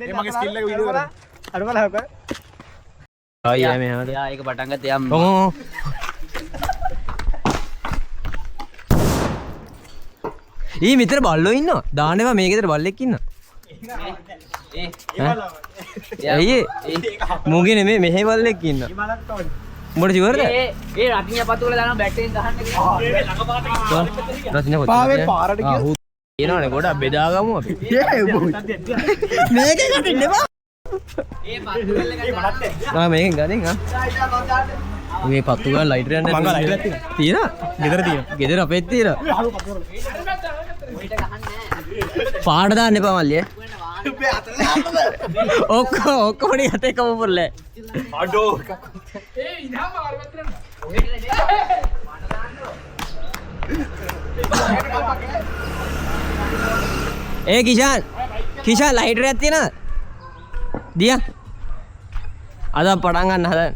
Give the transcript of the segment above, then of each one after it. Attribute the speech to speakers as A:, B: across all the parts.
A: මේ මගේ ස්කිල් එක වීඩියෝ කරා. අර බලහක.
B: ආ මේ හරියට.
C: යා ඒක පටන් ගත්තා යම්.
B: ඔව්. ඊ මෙතන බල්ලෝ ඉන්නවා. දාන්නවා මේකේතර බල්ලෙක් ඉන්නවා. ඒ මුගේ නෙමෙයි මෙහෙ බල්ලෙක් ඉන්නවා. උඹට ෂුවර්ද?
C: ඒ රතිඤ්ඤා පතුල දානවා බැට්ටෙන් ගහන්න කියලා. මේ ළඟ පාට
B: රතිඤ්ඤා පතුල.
A: පාවේ පාරට ගියා.
B: එනවනේ ගොඩක් බෙදාගමු අපි. මේකේ කටින්න එපා.
C: ඒ පතුල එක
B: ආ මේකෙන් ගනින් ආ. මේ පත්තු ගන්න ලයිටර් යන්න
A: මං ගා ලයිටර් එකක් තියෙනවා.
B: තියෙනවා? ගෙදර තියෙනවා. ගෙදර අපෙත් තියෙනවා.
C: ඔයිට ගහන්න නෑ.
B: පාට දාන්න එපා මල්ලිය. ඔක්කොම යතේ කම පුරලේ.
A: අඩෝ.
B: ඒ කිෂාන් ලයිටර් එකක් තියෙනවද? දියා. අද පටන් ගන්න හදන.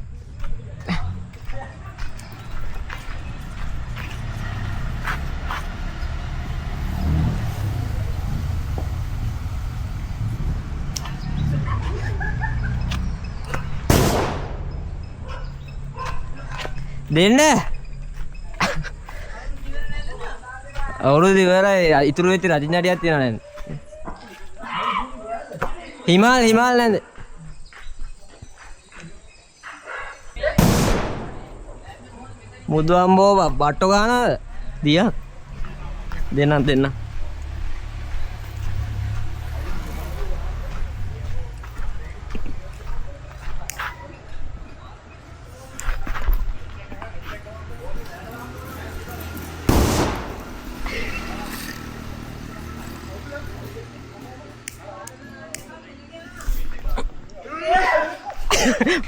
B: දෙන්න. අවුරුදු ඉවරයි ඉතුරු වෙච්ච රජිනඩියක් තියෙනවා නේද? හිමාල් නේද? මුදු අම්බෝ බට්ටෝ ගන්නද? දියා. දෙන්න.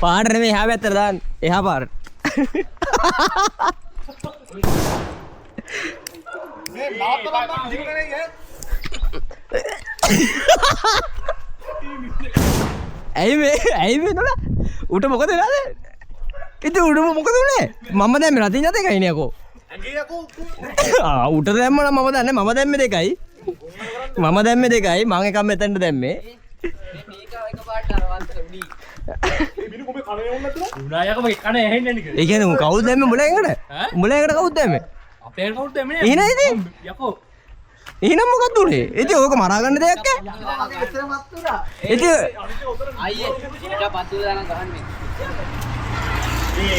B: පාට නෙමෙයි එහා පැත්තට දාන්න. එහා පාරට.
A: මේ මාතලම් දිගනේ ඈ.
B: ඇයි මේ නෝනා? උට මොකද වෙලාද? ඉතින් උඩ මොකද උනේ? මම දැම්මේ රතින් යත එකයි නේ අකෝ.
A: ඇඟේ යකෝ.
B: ආ උට දැම්ම නම් මම දන්නේ මම දැම්මේ දෙකයි. මම දැම්මේ දෙකයි මම එකක් මෙතනට දැම්මේ.
C: මේක එකපාරට අරවන්ත උඩි.
A: මේ බිනු කොබේ කනේ වුණ නැතුව.
D: උනායකම කන ඇහෙන්නේ නැහැ
B: ඒ කියන්නේ උන් කවුද දැම්මේ උඹලා එකට? උඹලා එකට කවුද දැම්මේ?
D: අපේ කවුරුත් එන්නේ
B: එහෙනම් ඉතින්
D: යකෝ
B: එහෙනම් මොකක්ද උනේ? ඉතින් ඕක මරා ගන්න දෙයක් ඈ. ඉතින්
C: අයියේ ඊට පතුල දාන ගහන්නේ.
A: මේ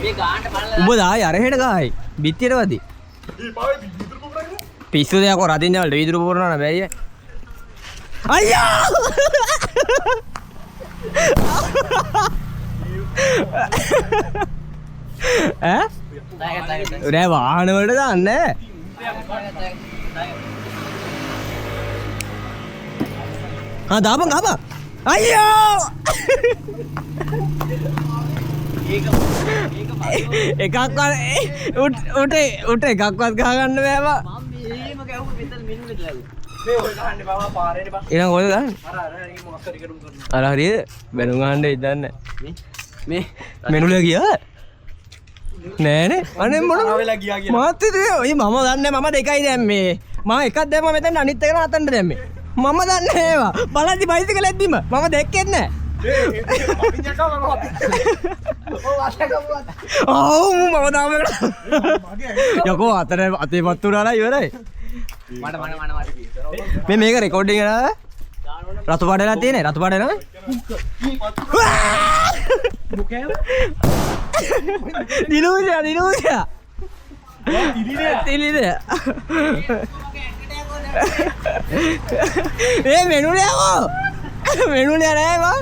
C: මේ ගානට බලලා
B: උඹ දායි අරහෙට ගහයි. බිත්තියට වදී.
A: මේ පාවේ විදුරු කොබරන්නේ.
B: පිස්සු දෙයක් ඔය රතින් වල වීදුරු පුරනවා නෑ බැරිය. අයියා! ඈ? නෑ වාහන වලට දාන්නේ. ආ දාපන් ගහපන්. අයියෝ! එකක්වත් උට එකක්වත් ගහ ගන්න බෑ බා.
C: මම මේම ගැහුවා මෙතන මිනුනේ කියලා.
A: මේ ඔය ගහන්නේ බා පාරේනේ බා.
B: එහෙනම් කොහෙද ගහන්නේ?
A: අර මොකක් හරි කරුම් කරනවා.
B: අර හරියද? බැනුම් ගහන්න ඉදන්නේ.
C: මේ
B: මෙනුල ගියා? නෑනේ. අනේ මොන
A: වෙලා ගියා කියලා.
B: මාත් ඉතින් මම දන්නේ මම දෙකයි දැම්මේ. මම එකක් දැම්මා මෙතන අනිත් එක නතන්න දැම්මේ. මම දන්නේ ඒවා. බලද්දි බයිසිකල් එද්දිම මම දැක්කෙත් නෑ. ඔව් මම දාමකට. යකෝ අතේ පත්තු උනාලා ඉවරයි.
C: මට
B: මේක රෙකෝඩින් කරලා රතු පාටලා තියෙන්නේ රතු පාට නේද? දිනුෂා තිලිනේ ඒ මෙනුලේ නෑ බං.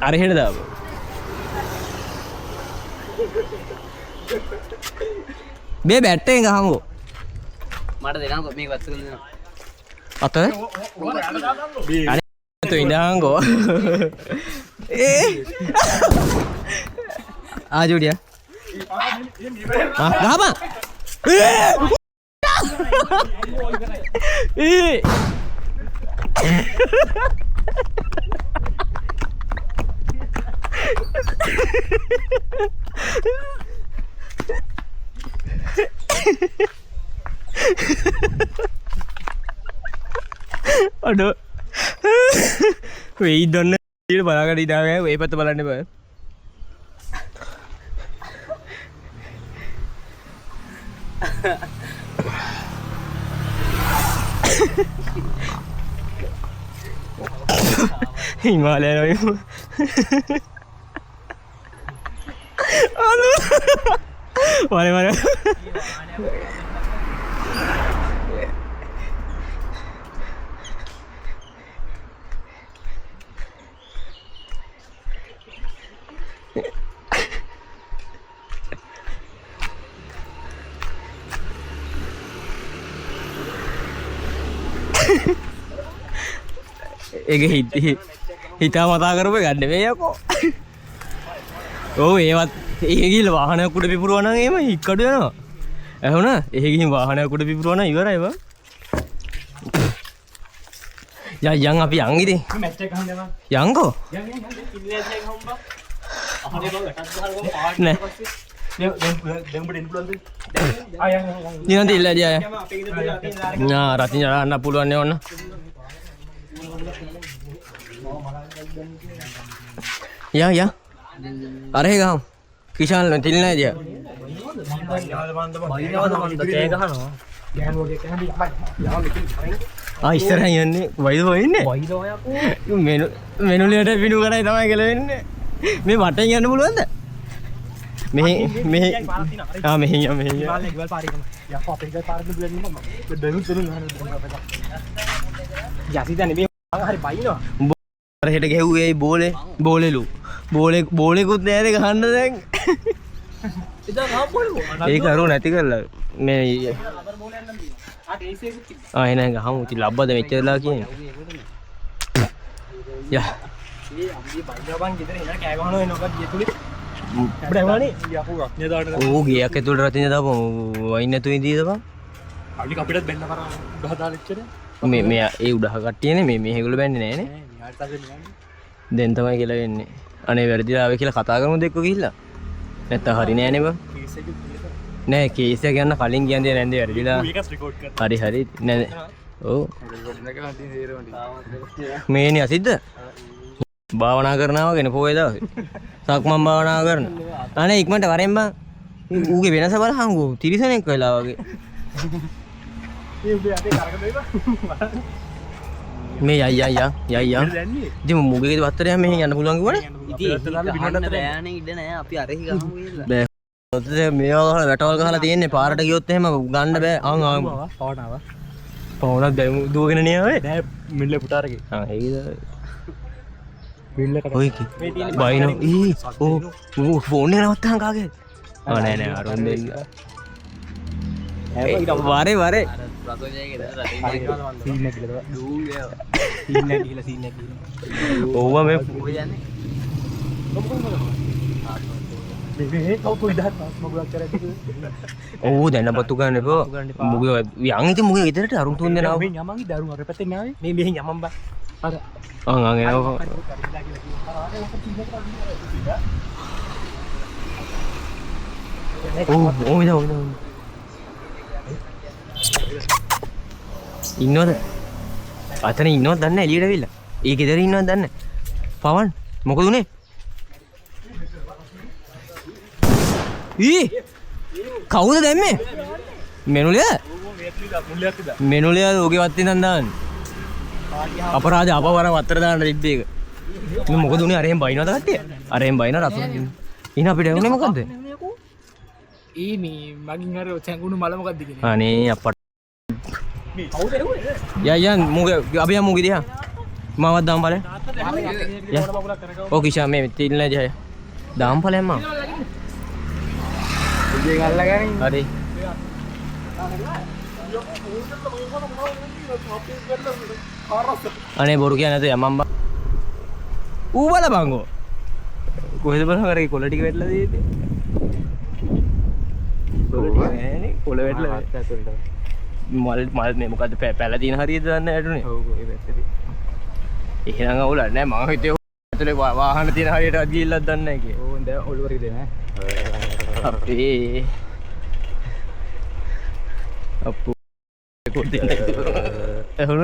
B: අර හෙට දාමු. මේ බැට් එකෙන් ගහමුකෝ.
C: මට දෙනකො මේක වත්කල දෙනවා.
B: අත අනේ તો ඉඳාංගෝ. आ जोड़िया गहाबा අඩෝ වෙයි දන්න ඊට බලාගන්න ඉදාගෑ ඒ පැත්ත බලන්න බෑ හිමාලය නොයම වල වල ඒක හිතා මතා කරපු ගන්න මේ යකෝ ඔව් ඒවත් ඒ ගිහලා වාහනයක් උඩ පිපුරුවා නම් එහෙම හික්කඩු යනවා ඇහුණා ඒ ගිහින් වාහනයක් උඩ පිපුරුවා නම් ඉවරයි බා යන් අපි යන් ඉතින්
D: මැච් එක ගහන්න යනවා
B: යන්කෝ
D: යන් කිල්ලස් එක හම්බා අහනේ බල වැටක් ගහලා පාට්
B: නෑ
D: දැන් බඩ ඉන්ෆ්ලුවන්ස් ආයන්
B: නියන්ත ඉල්ල දියා
A: අපේ ගෙදර තියලා තියෙන
B: නා රතින් යන්න පුළුවන් නේ ඔන්න යා අරහෙ ගහමු කිෂාන් තිල් නෑ දියා
D: කෑ ගහනවා
B: ඉස්සරහ යන්නේ වයිද වයින්නේ මෙනුලියට පිටු කරයි තමයි කියලා වෙන්නේ මේ වටෙන් යන්න පුළුවන්ද මෙහි මෙහි මෙහි
D: ගෙවල් පාරේ ගම යකෝ අපේ ගෙවල් පාරේ දුවන්නේ මම බෙදුම් තුන ගහනවා යසිතනේ මේ හරි බයිනවා
B: අර හෙට ගැහුවේ බෝලෙලු බෝලෙකුත් නෑද ගහන්න දැන්
D: ඉතින් ගහපුවලු
B: ඒක අරෝ නැති කරලා මේ එන ගහමු ඉතින් ලබ්බද මෙච්චරලා කියන්නේ යා
D: මේ අම්බි බයිනවා බං ගෙදර එන කෑ ගහනවා එනකොට ගිය තුලේ අපිට ඇහුණානේ යකෝ රත්නේ දාන්න
B: ඕ ගියක් ඇතුළට රතින් දාපම වයින් නැතු ඉඳීද බං
D: අපි අපිටත් බෙන්න කරා ගහ දාලා ඉච්චරේ
B: මේ ඒ උඩහ කට්ටියනේ මේ මේගොල්ලෝ බැන්නේ නෑනේ
D: ඊට පස්සේ නිකන්
B: දැන් තමයි කියලා වෙන්නේ අනේ වැරදිලා ආවේ කියලා කතා කරමුද එක්ක ගිහිල්ලා නැත්තම් හරි නෑනේ බං
D: කේස් එක
B: නෑ කේස් එක ගන්න කලින් කියන්නේ නැන්දේ වැරදිලා
D: මේකත් රෙකෝඩ් කරා
B: හරි නෑ ඔව් මේනේ අසිද්ද භාවනා කරනවා වගේ නේ පොයේ දවසේ සක්මන් භාවනා කරන අනේ ඉක්මනට වරෙන් බං ඌගේ වෙනස බලහංගෝ තිරිසනෙක් වෙලා වගේ
D: මේ උඹේ අතේ කරගෙන ඉන්න
B: මේ යයි
D: දැන්නේ
B: ඉතින් මුගේගේ වත්තරයක් මෙහෙන් යන්න පුළුවන් කිව්වනේ
C: ඉතින් අහන්න බෑනේ ඉඩ නෑ අපි අරහි ගහමු කියලා
B: බෑ ඔතේ මේවා ගහලා වැටවල් ගහලා තියෙන්නේ පාරට ගියොත් එහෙම ගන්න බෑ
D: පවනාවා
B: පවුනක් දැන් දුවගෙන නේ ආවේ
D: නෑ මිල්ල පුටාරගේ
B: ඒකද
D: මිල්ල කට
B: ඔය කි බයිනෝ ඕ ෆෝන් එක නවත්තන් කාගේ නෑ අරුන් දෙන්න වරේ
C: රතෝජයගේ රටින්
D: සීන් එක කියලා
C: දූගේ
D: සීන් එක කියලා සීන් එක කියලා
B: ඕව මේ
C: කොහෙ යන්නේ
D: මේ කවුරු ඉදහත් මොකක්ද කරන්නේ
B: ඕ දැන් පත්තු ගන්න එපා මුගේ යන් ඉතින් මුගේ ගෙදරට අරුන් තුන් දෙනා
D: මේ යමන්ගේ දරුණු අර පැත්තේ නාවේ මේ මෙහෙන් යමන් බා අර
B: එනවා ඕ ඉන්නවද අතන ඉන්නවද දන්නේ එළියට ඇවිල්ලා ඒ ගෙදර ඉන්නවද දන්නේ පවන් මොකද උනේ කවුද දැම්මේ මෙනුලිය මෙනුලිය ඔගේ වත්තේ ඉඳන් දාන්නේ අපරාධ අපවර වත්තර දාන්න තිබ්බ එක මේ මොකද උනේ අරෙන් බයිනවද කට්ටිය අරෙන් බයින රතු ඉන්න අපිට ඇහුනේ මොකද්ද
D: ඒ මේ මගින් අර තැඟුණු මල මොකක්ද කියන්නේ
B: අනේ අපට
D: මේ කවුද එන්නේ
B: යන් මුගේ අපි යමු මුගේ දිහා මාවත් දාම් බලන්න ඕ කිෂා මේ තිල්න ජය දාම් බලන්න මම
D: ඉතින් අල්ලගෙන
B: හරි අනේ බොරු කියන්නේ නැත යමම් බා ඌ බල බංගෝ කොහෙද බලන කරේ කොළ ටික වැටලා තියෙන්නේ කොළ වැටලා මල් මේ මොකද්ද පැල තියෙන හරියද දන්නේ නැටුනේ ඔව් ඒ පැත්තේ එහෙනම් අවුලක් නැහැ මම හිතුවේ ඇතුලේ වාහන තියෙන හරියටවත් ගිහිල්ලත් දන්නේ නැහැ කියේ.
D: ඕන් දැන් ඔළුවරේ දෙන
B: අපේ අප්පු රෙකෝඩින් එක එහෙනම්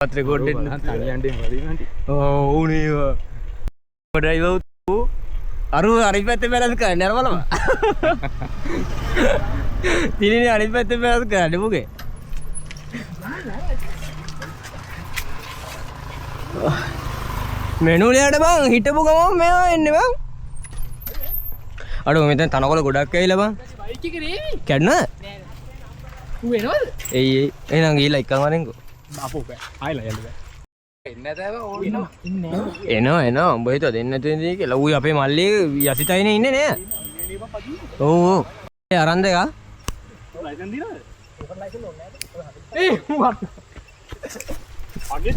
B: පත් රෙකෝඩ් දෙන්න
D: තනියන්ට වදිනාටි
B: ඕ උනේ ඩ්‍රයිවර් අරු අනිත් පැත්තේ බැලන්ස් කරන්න අර බලම තිනේ අනිත් පැත්තේ බැලන්ස් කරන්න මොකේ මෙනුලියට බං හිටපු ගමන් මේවා එන්නේ බං අඩෝ මෙතන තනකොළ ගොඩක් ඇවිල්ලා බං
C: බයික් එක නේවි
B: කැඩුණා
C: නෑ ඌ එනවද
B: එයි එහෙනම් ගිහලා එක්කන් වරෙන්කෝ
D: අපෝ බෑ ආයිලා යන්න බෑ
C: එන්න නැතව ඕ ඉන්නවා
B: එනවා උඹ හිතුවා දෙන්නේ නැතුව ඉඳී කියලා ඌයි අපේ මල්ලේ යසිතයිනේ ඉන්නේ නේ ඔව් ඔව් ඒ අරන් දෙක
D: ලයිසන් දිනවද ලයිසන් ඕනේ නැහැ
C: ඒ මට
D: අගේ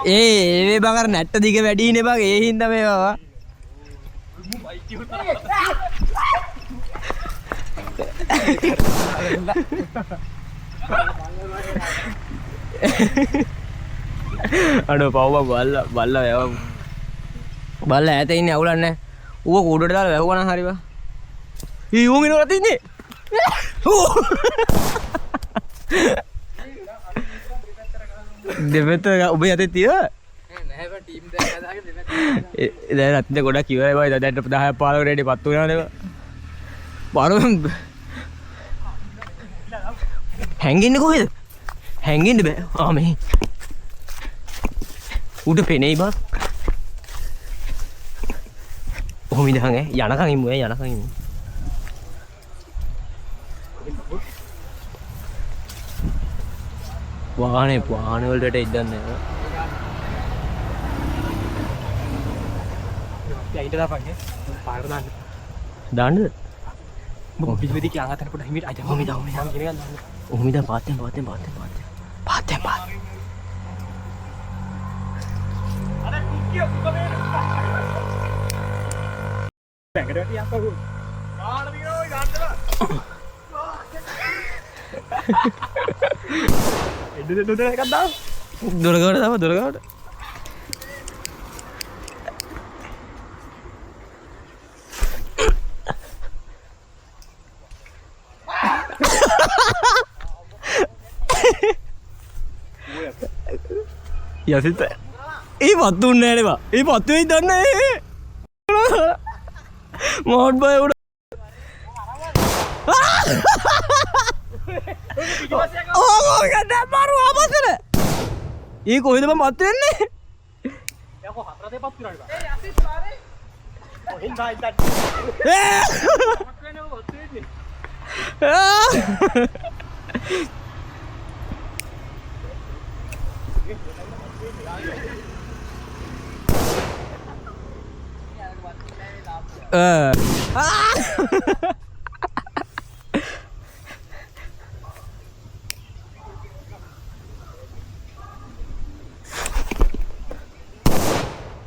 B: ඒ බං අර නැට්ට දිග වැඩිනේ බං ඒ හින්දා මේවා අඩෝ පව්ව බල්ලා වැව බල්ලා ඈත ඉන්නේ අවුලන්නේ ඌව කූඩුවට දාලා වැහුවා නම් හරි බං ඊ ඌ මිනවලා තින්නේ දෙපැත්ත ඔබ යතේ තිය
C: නැහැ බං ටීම් දෙකක් හදාගෙන දෙපැත්ත
B: දැන් රත්නේ ගොඩක් ඉවරයි බයි දැන් 10 15 රෙඩි පත් වුණා නේද බාරම් හැංගෙන්නේ කොහෙද හැංගෙන්න බෑ ආ මේ උඩ පෙනෙයි බා ඔහොම ඉඳන් යනකම් ඉමු යනකම් ඉමු වාහන වලට ඉදන්නේ
D: යයිට දාපන්නේ පාර දාන්න
B: දාන්නද
D: මොකද පිළිවෙදි කියලා අතන පොඩ හිමිට අයිද
B: ඔහොම ඉඳන්
D: කියන එක දාන්න
B: ඔහොම ඉඳන් පාත්තෙන්
D: අර කුක්කිය උකමේ බැංගට යක්කෝ පාර දිනෝ ගන්නලා එන්න දෙන්න එකක් දාන්න
B: දොරගවට දාම දොරගවට යසිත ඒ පත්තුන්නේ නෑනේ බා ඒ පත්තු වෙයි දන්නේ මෝඩ් බය උඩ ඕ ගන්න මාරු ආපස්සට ඒ කොහෙද මම පත් වෙන්නේ
D: යකෝ හතර දෙපත් පුරාට බා ඒ යසිත් පාරේ කොහෙන් ගායිද මක් වෙනව පත් වෙන්නේ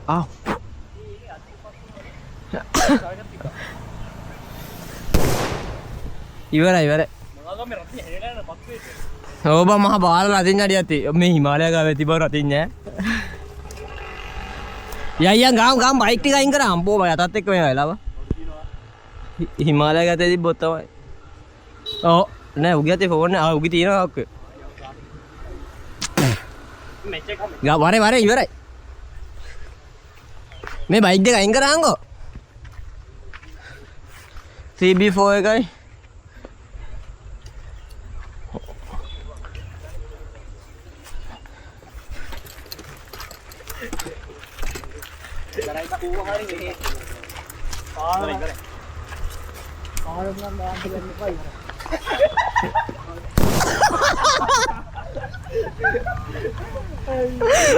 B: ආ ඉවරයි
D: මොනවාද මේ රටේ හැදෙලා යන පත් වෙන්නේ
B: ඔබ මහ බාල රතින් අඩියක් තියෙ මේ හිමාලය ගාවේ තිබව රතින් නෑ යයියන් ගාම් බයික් ටික අයින් කරා අම්බෝ බය යතත් එක්ක මේ වෙලාව හිමාලය ගතේ තිබ්බොත් තමයි ඔව් නෑ උගේ අතේ ෆෝන් නෑ උගේ තියෙනවා ඔක්ක
D: මැච් එක හම
B: ගා වරේ ඉවරයි මේ බයික් දෙක අයින් කරාංගෝ CB4 එකයි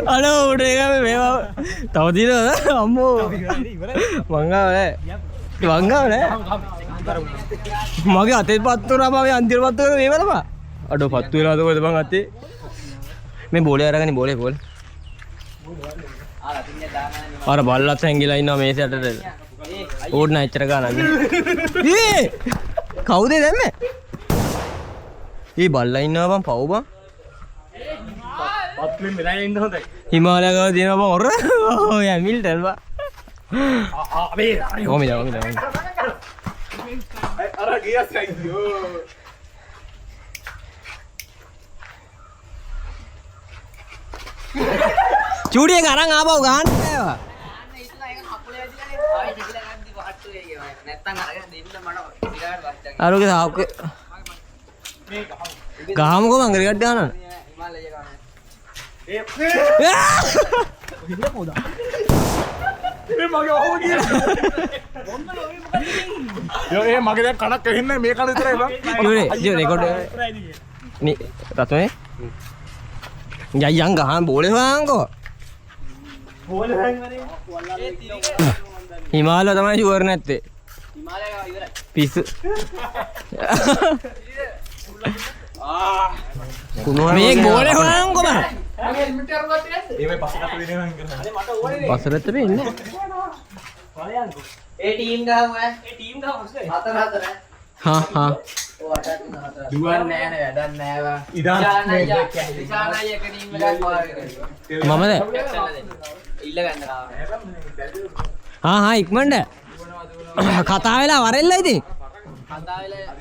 B: අඩෝ උඩ එක මේවා තව දිනවද අම්මෝ මංගාවේ මගේ අතේ පත් වුණා මම අන්තිම පත් වුණා මේ වලම අඩෝ පත් වෙලාද කොහෙද මං අතේ මේ බෝලේ අරගෙන බෝලේ අර බල්ලත් හැංගිලා ඉන්නවා මේස යටට ඕඩ් නැච්චර ගානක් ඒ කවුද දැම්මේ ඒ බල්ලා ඉන්නවා බං පව් බං.
D: පත්ලෙන් මෙලා ඉන්න හොඳයි.
B: හිමාලය ගාව තියෙනවා බං ඔර. ඔය ඇමිල්ටන් බං.
D: අබේ
B: කොමිලා.
A: අර ගියස් කයියෝ.
B: චූඩියෙන් අරන් ආපහු ගහන්න බෑවා. අරෝගේ සාක්ක ගහමුකෝ මං රිකට් ගහන්න.
A: මේ මගේ ඔහොම කියලා. ඒ මගේ දැන් කනක් ඇහෙන්නේ මේ කන විතරයි බං.
B: චූඩි රෙකෝඩ් නේ රතනේ යයන් ගහන් බෝලේ හොයන්කෝ. හිමාලය තමයි ෂුවර් නැත්තේ. පිස්සු. මේක බෝලේ හොයන්කෝ බං.
A: මේ පස්සකට දෙන්නේ නම්
B: පස්සරත් වෙන්නේ.
C: ඒ ටීම් ගහමු ඈ. හතර.
B: හා.
C: දුවන්නේ නැහැ නේ වැඩක් නැහැ වා. ඉදානයි එක ටීම් එකක් වාගෙන.
B: මමද?
C: ඉල්ල ගන්න කාව.
B: හා ඉක්මනට. කතා වෙලා වරෙල්ලා ඉතින්.
C: කතා වෙලා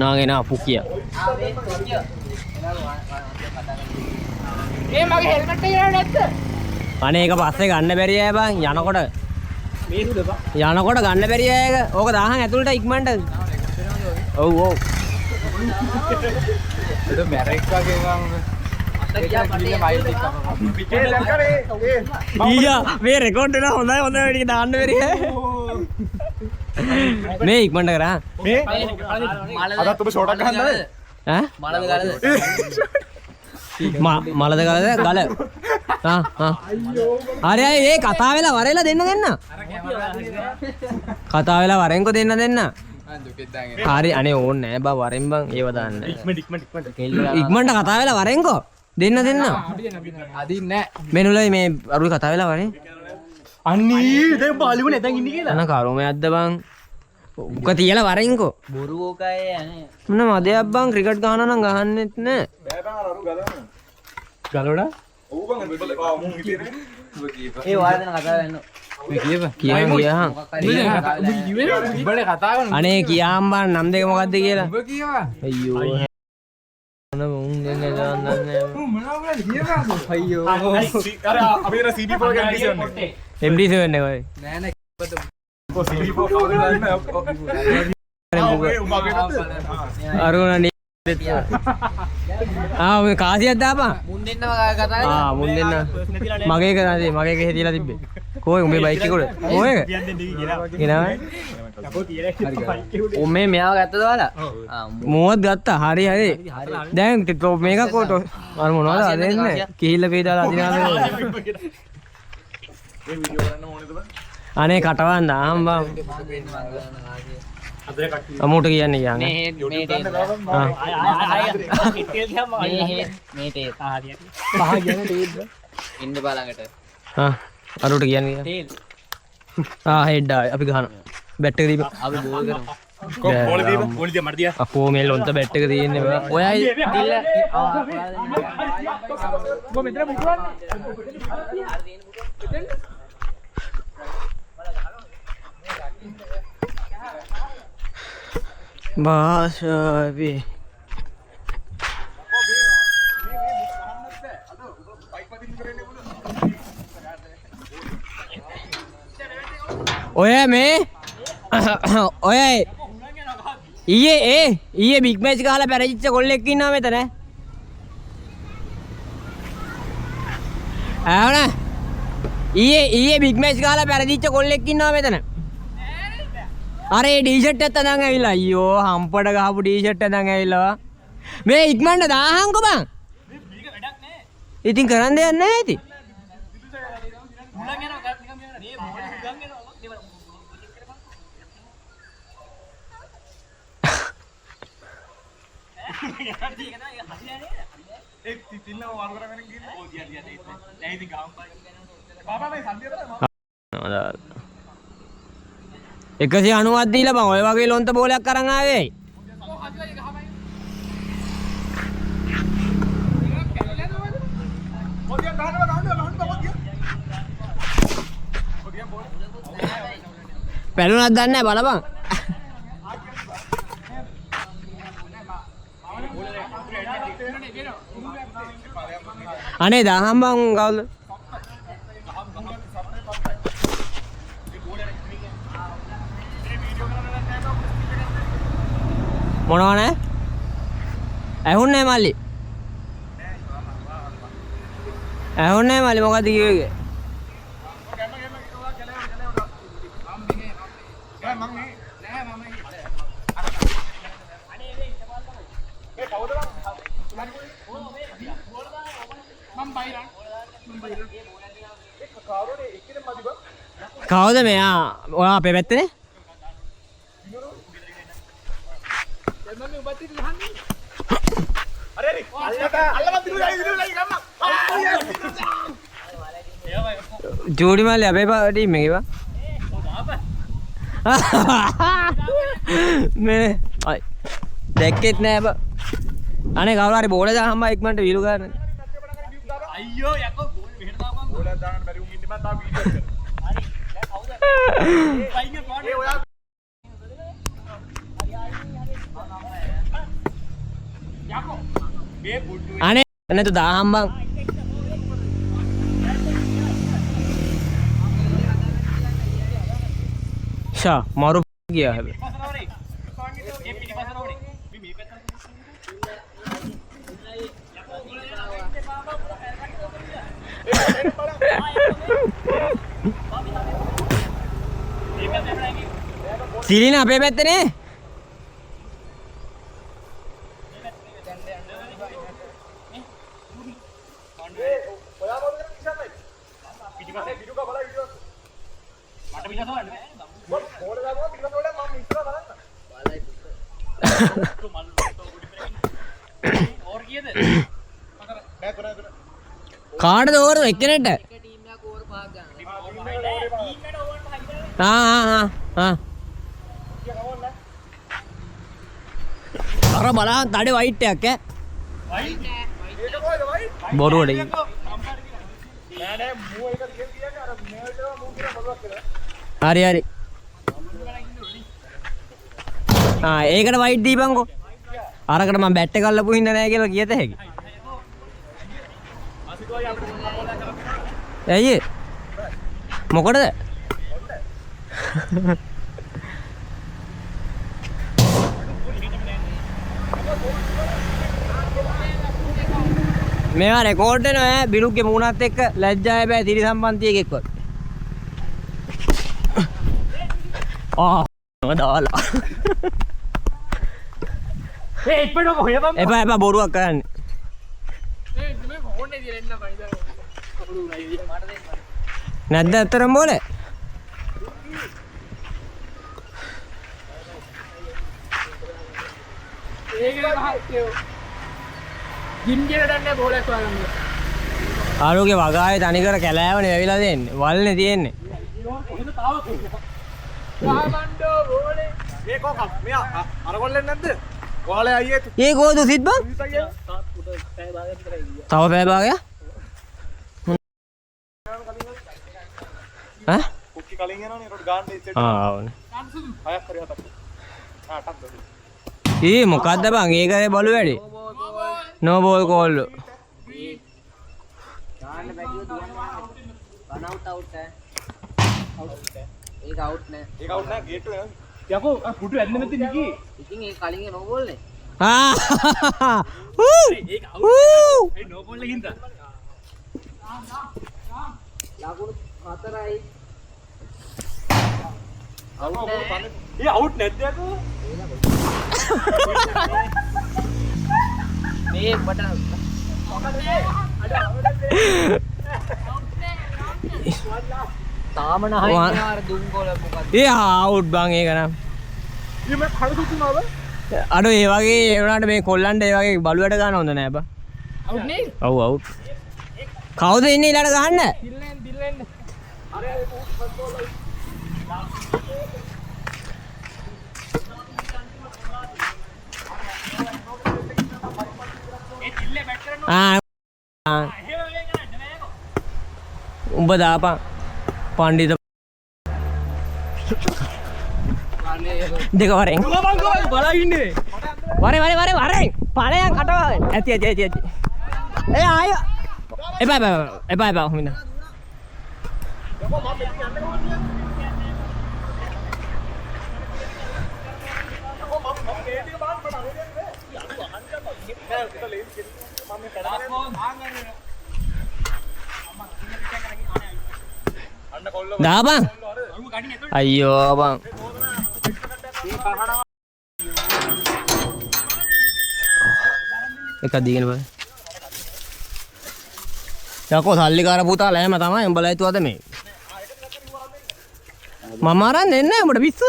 B: නාගෙන අපුකිය.
C: ඒ මගේ හෙල්මට් එක නැද්ද?
B: අනේ ඒක පස්සේ ගන්න බැරි අය බං යනකොට.
D: මේසුද බං.
B: යනකොට ගන්න බැරි අය එක. ඕක දාහන් ඇතුළට ඉක්මනට. ඔව්.
A: ඒක මැරෙක් වගේ ගාම.
B: ඊයා මේ රෙකෝඩ් එක හොඳයි වැඩි දාන්න බැරි අය. මේ ඉක්මනට කරා.
A: මේ අදත් ඔබ ෂෝට් එකක් ගහන්නද?
B: ඈ?
C: මලද ගලද?
B: මලද ගලද ගල. හරි ඒ කතා වෙලා වරෙලා දෙන්න. කතා වෙලා වරෙන්කෝ දෙන්න. හරි අනේ ඕනේ නෑ බා වරෙන් බං ඒව දාන්න. ඉක්මනට කතා වෙලා වරෙන්කෝ දෙන්න.
C: අදින් නෑ.
B: මෙනුලයි මේ අරුයි කතා වෙලා වරෙන්.
D: අන්නේ දැන් බාලිව නැතන් ඉන්නේ කියලා.
B: අන කරුමයක්ද බං. උක තියලා වරෙන්කෝ.
C: බොරු ඕකයි යන්නේ.
B: මොන මදයක් බං ක්‍රිකට් ගහනවා නම් ගහන්නෙත් නෑ.
A: බෑ බං අර අරු ගලවන්න.
D: ගලවලා
A: ඔව් බං මුන් හිතේ
C: ඒ වාදන කතා වෙන්න.
B: කියහන්
C: උඹනේ කතා කරන්නේ.
B: අනේ කියාම් බං නම් දෙක මොකද්ද කියලා.
C: උඹ කියවා.
B: අයියෝ මුන් දෙන්නේ
C: අයියෝ.
A: අර අපි අර CD4 ගන්න ඉන්නේ.
B: MD7 එක ඔය.
C: නෑ නෑ.
A: ඔය CD4 කවුද ගන්න?
B: අරුණනි මේ කාසියක් දාපන්.
C: මුන් දෙන්නම කතා කරන්නේ.
B: මුන් දෙන්න මගේ එක නැති මගේ එක හේතිලා තිබ්බේ. කොහේ උඹේ බයික් එක උඩ? කොහේ? ගෙනාවේ? උඹේ මෙයාව ගත්තද ඔයාලා? මුවත් ගත්තා. හරි. දැන් මේක කොට අර මොනවද අදින්නේ? කිහිල්ල පීදාලා අදිනාද?
A: ඒ වීඩියෝ කරන්න ඕනේද බං?
B: අනේ කටවන් දාම් බං. අමුට කියන්නේ
C: මේ
B: කියන්නේ.
C: මේ ටේල්. මේ ටේල්.
D: පහ කියන්නේ තේද්ද?
C: ඉන්න බලඟට.
B: අරුට කියන්නේ.
C: ටේල්.
B: හෙඩ් අපි ගහනවා. බැට් එක දීපන්.
C: අපි බෝල් කරමු.
A: බෝල දීපන්. බෝල දිය මට දිය.
B: අපෝ මේ ලොන්ත බැට් එක තියෙන්නේ බා. ඔයයි
C: දිල්ල.
B: භාෂාවේ ඔය මේ ඔය ඊයේ බිග් මැච් ගහලා පැරදිච්ච කොල්ලෙක් ඉන්නවා මෙතන. ආවනේ ඊයේ බිග් මැච් ගහලා පැරදිච්ච කොල්ලෙක් ඉන්නවා මෙතන. අර ඒ ටී-ෂර්ට් එකත් අඳන් ඇවිල්ලා අයියෝ හම්පඩ ගහපු ටී-ෂර්ට් එකත් අඳන් ඇවිල්ලා මේ ඉක්මනට දාහන්කෝ බං. ඉතින් කරන් දෙයක් නැහැ ඉතින්. 190ක් දීලා බං ඔය වගේ ලොන්ත බෝලයක් අරන් ආවේ. පැලුණක් දන්නේ නැහැ බලපන්. අනේ දහම් බං කවුද? මොනවා නෑ? ඇහුන්නේ නැහැ මල්ලි. ඇහුන්නේ නැහැ මල්ලි මොකද්ද කිව්වේ? කවුද මෙයා? ඔයා අපේ පැත්තේනේ? ජෝඩි මල්ලි අපේ ටීම් එකේ වා. මේ අය දැක්කෙත් නෑ බා. අනේ කවුරු හරි බෝල දාහම ඉක්මනට වීලු ගන්න.
A: අයියෝ යකෝ මෙහෙට දාපන් බෝලයක් දාන්න බැරි උන් ඉන්නේ මම තාම වීඩියෝ කරනවා.
B: අනේ නැතු දාහම් බං. ෂා මාරු ගියා හැබැයි. සිරින අපේ පැත්තනේ. කාටද ඕවර් එක්කෙනෙක්ට? අර බලන්න තඩේ වයිට් එකක් ඈ. බොරුවට
A: නෑ නෑ මූ එක දිගට කියන්නේ අර මේල්ට මූ කියලා බලවත් කරලා.
B: හරි හරි. ඒකට වයිට් දීපන්කෝ. අරකට මම බැට් එක අල්ලපු හින්දා නෑ කියලා කියත හැකි. ඇයි මොකටද? මේවා රෙකෝඩ් වෙනවා ඈ බිනුක්ගේ මූණත් එක්ක ලැජ්ජාය බෑ තිරි සම්පන්තියකෙක්වත්. දාලා.
D: ඉප්පඩ හොයපන්.
B: එපා බොරුවක් කරන්නේ.
D: මේ ෆෝන් එකේ දෙන්න බයිද.
B: නැද්ද අතරම බෝලේ? ආලෝකේ වගාවේ තනිකර කැලෑවනේ වැවිලා දෙන්නේ. වල්නේ තියෙන්නේ.
A: මේ කොකක් මෙයා අර ගොල්ලෙන් නැද්ද? ඔයාලා අයියේ
B: ඒ කොහොද සිත් බං? තව පැය භාගයක්? ඈ?
A: කුක්කි කලින් යනවනේ ඒකට ගාන්න ඉතින්.
B: ආවනේ.
A: හයක් හරි හතක්. අටක් දොස්.
B: මොකද්ද බං? ඒකේ බලු වැඩි. නෝ බෝල් කෝල්.
C: ගාන්න බැටිව දුවනවා. රන් අවුට් අවුට් ඈ. ඒක අවුට් නෑ.
A: ඒක අවුට් නෑ ගේට් එක.
D: යකෝ පුටු ඇද්ද නැති නිකි.
C: ඉතින් ඒ කලින් නෝ බෝල්නේ.
D: ඒක අවුට්. ඒ නෝ බෝල් එකකින් තා.
C: ලකුණු 4යි.
A: අවුට් නෑ.
D: ඒ අවුට් නැද්ද යකෝ?
C: මේ මට තාම නැහැ යාර දුම් ගෝල මොකක්ද?
B: ඒ අවුට් බං ඒක නම්.
A: ඊ මම කඩ දුන්නාද?
B: අඩෝ ඒ වගේ ඒ වුණාට මේ කොල්ලන්ට ඒ වගේ බලුවට ගන්න හොඳ නෑ බං.
D: අවුට් නේ?
B: ඔව් අවුට්. කවුද ඉන්නේ ඊළඟ ගහන්න?
D: දිල්ලෙන්.
B: උඹ දාපන් පණ්ඩිත දෙක වරෙන්
D: බලයින්නේ
B: වරෙන් පලයන් කටවාගෙන ඇති ඒ ආය එපා හොඳ දාපන් අයියෝ බං එකක් දීගෙන බලන්න යකෝ සල්ලිකාර පුතා ලෑම තමයි උඹලා හිතුවද මේ මම අරන් දෙන්නේ නැහැ උඹට පිස්ස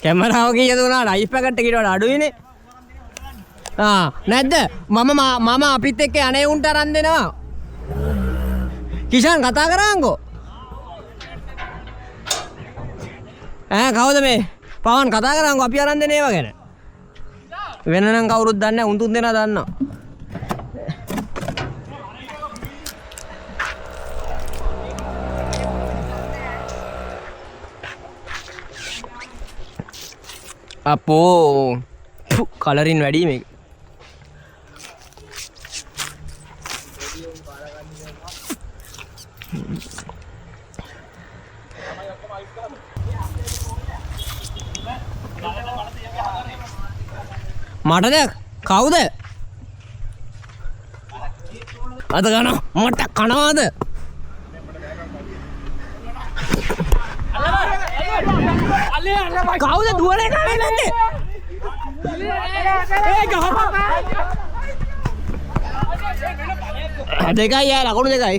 B: කැමරාව කීයද උනාට අයිස් පැකට් එකකට වඩා අඩුයිනේ නැද්ද මම අපිත් එක්ක අනේ උන්ට අරන් දෙනවා කිෂාන් කතා කරාංකෝ කවුද මේ පවන් කතා කරාංකෝ අපි අරන් දෙන ඒවා ගැන වෙන නම් කවුරුත් දන්නේ නැහැ උන් තුන් දෙනා දන්නවා අපෝ කලරින් වැඩි මේක මටද කවුද අද ගන්න මට කනවාද කවුද දුවලේ කන්නේ නැන්නේ දෙකයි යා ලකුණු දෙකයි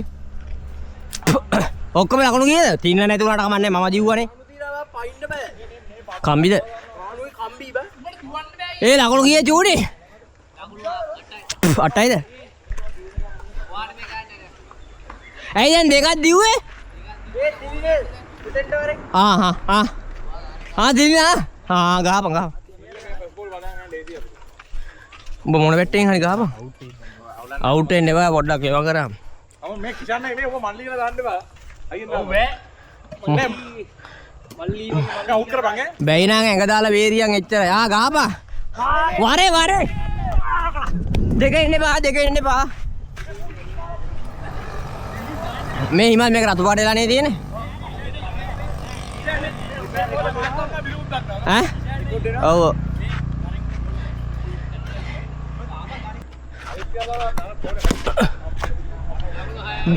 B: ඔක්කොම ලකුණු කීයද තින්න නැති උනාට කමන්නේ මම දිව්වනේ කම්බිද ඒ ලකුණු කීයේ චූටි 8යිද ඇයි දැන් දෙකක් දිව්වේ දිවිනා ගහපන් උඹ මොන වැට්ටෙන් හරි ගහපන් අවුට් වෙන්න එපා පොඩ්ඩක් ඒවා කරාම
A: මේ කිෂාන් නේ ඔබ මල්ලි කියලා දාන්න එපා අයියෝ ඔව් බෑ මල්ලි මම අවුට් කරපන්
B: බැයි නම් ඇඟ දාලා වේරියන් එච්චර ගහපන් වරේ දෙක ඉන්න එපා මේ හිමල් මේක රතු පාට වෙලා නේ තියෙන්නේ ඔව්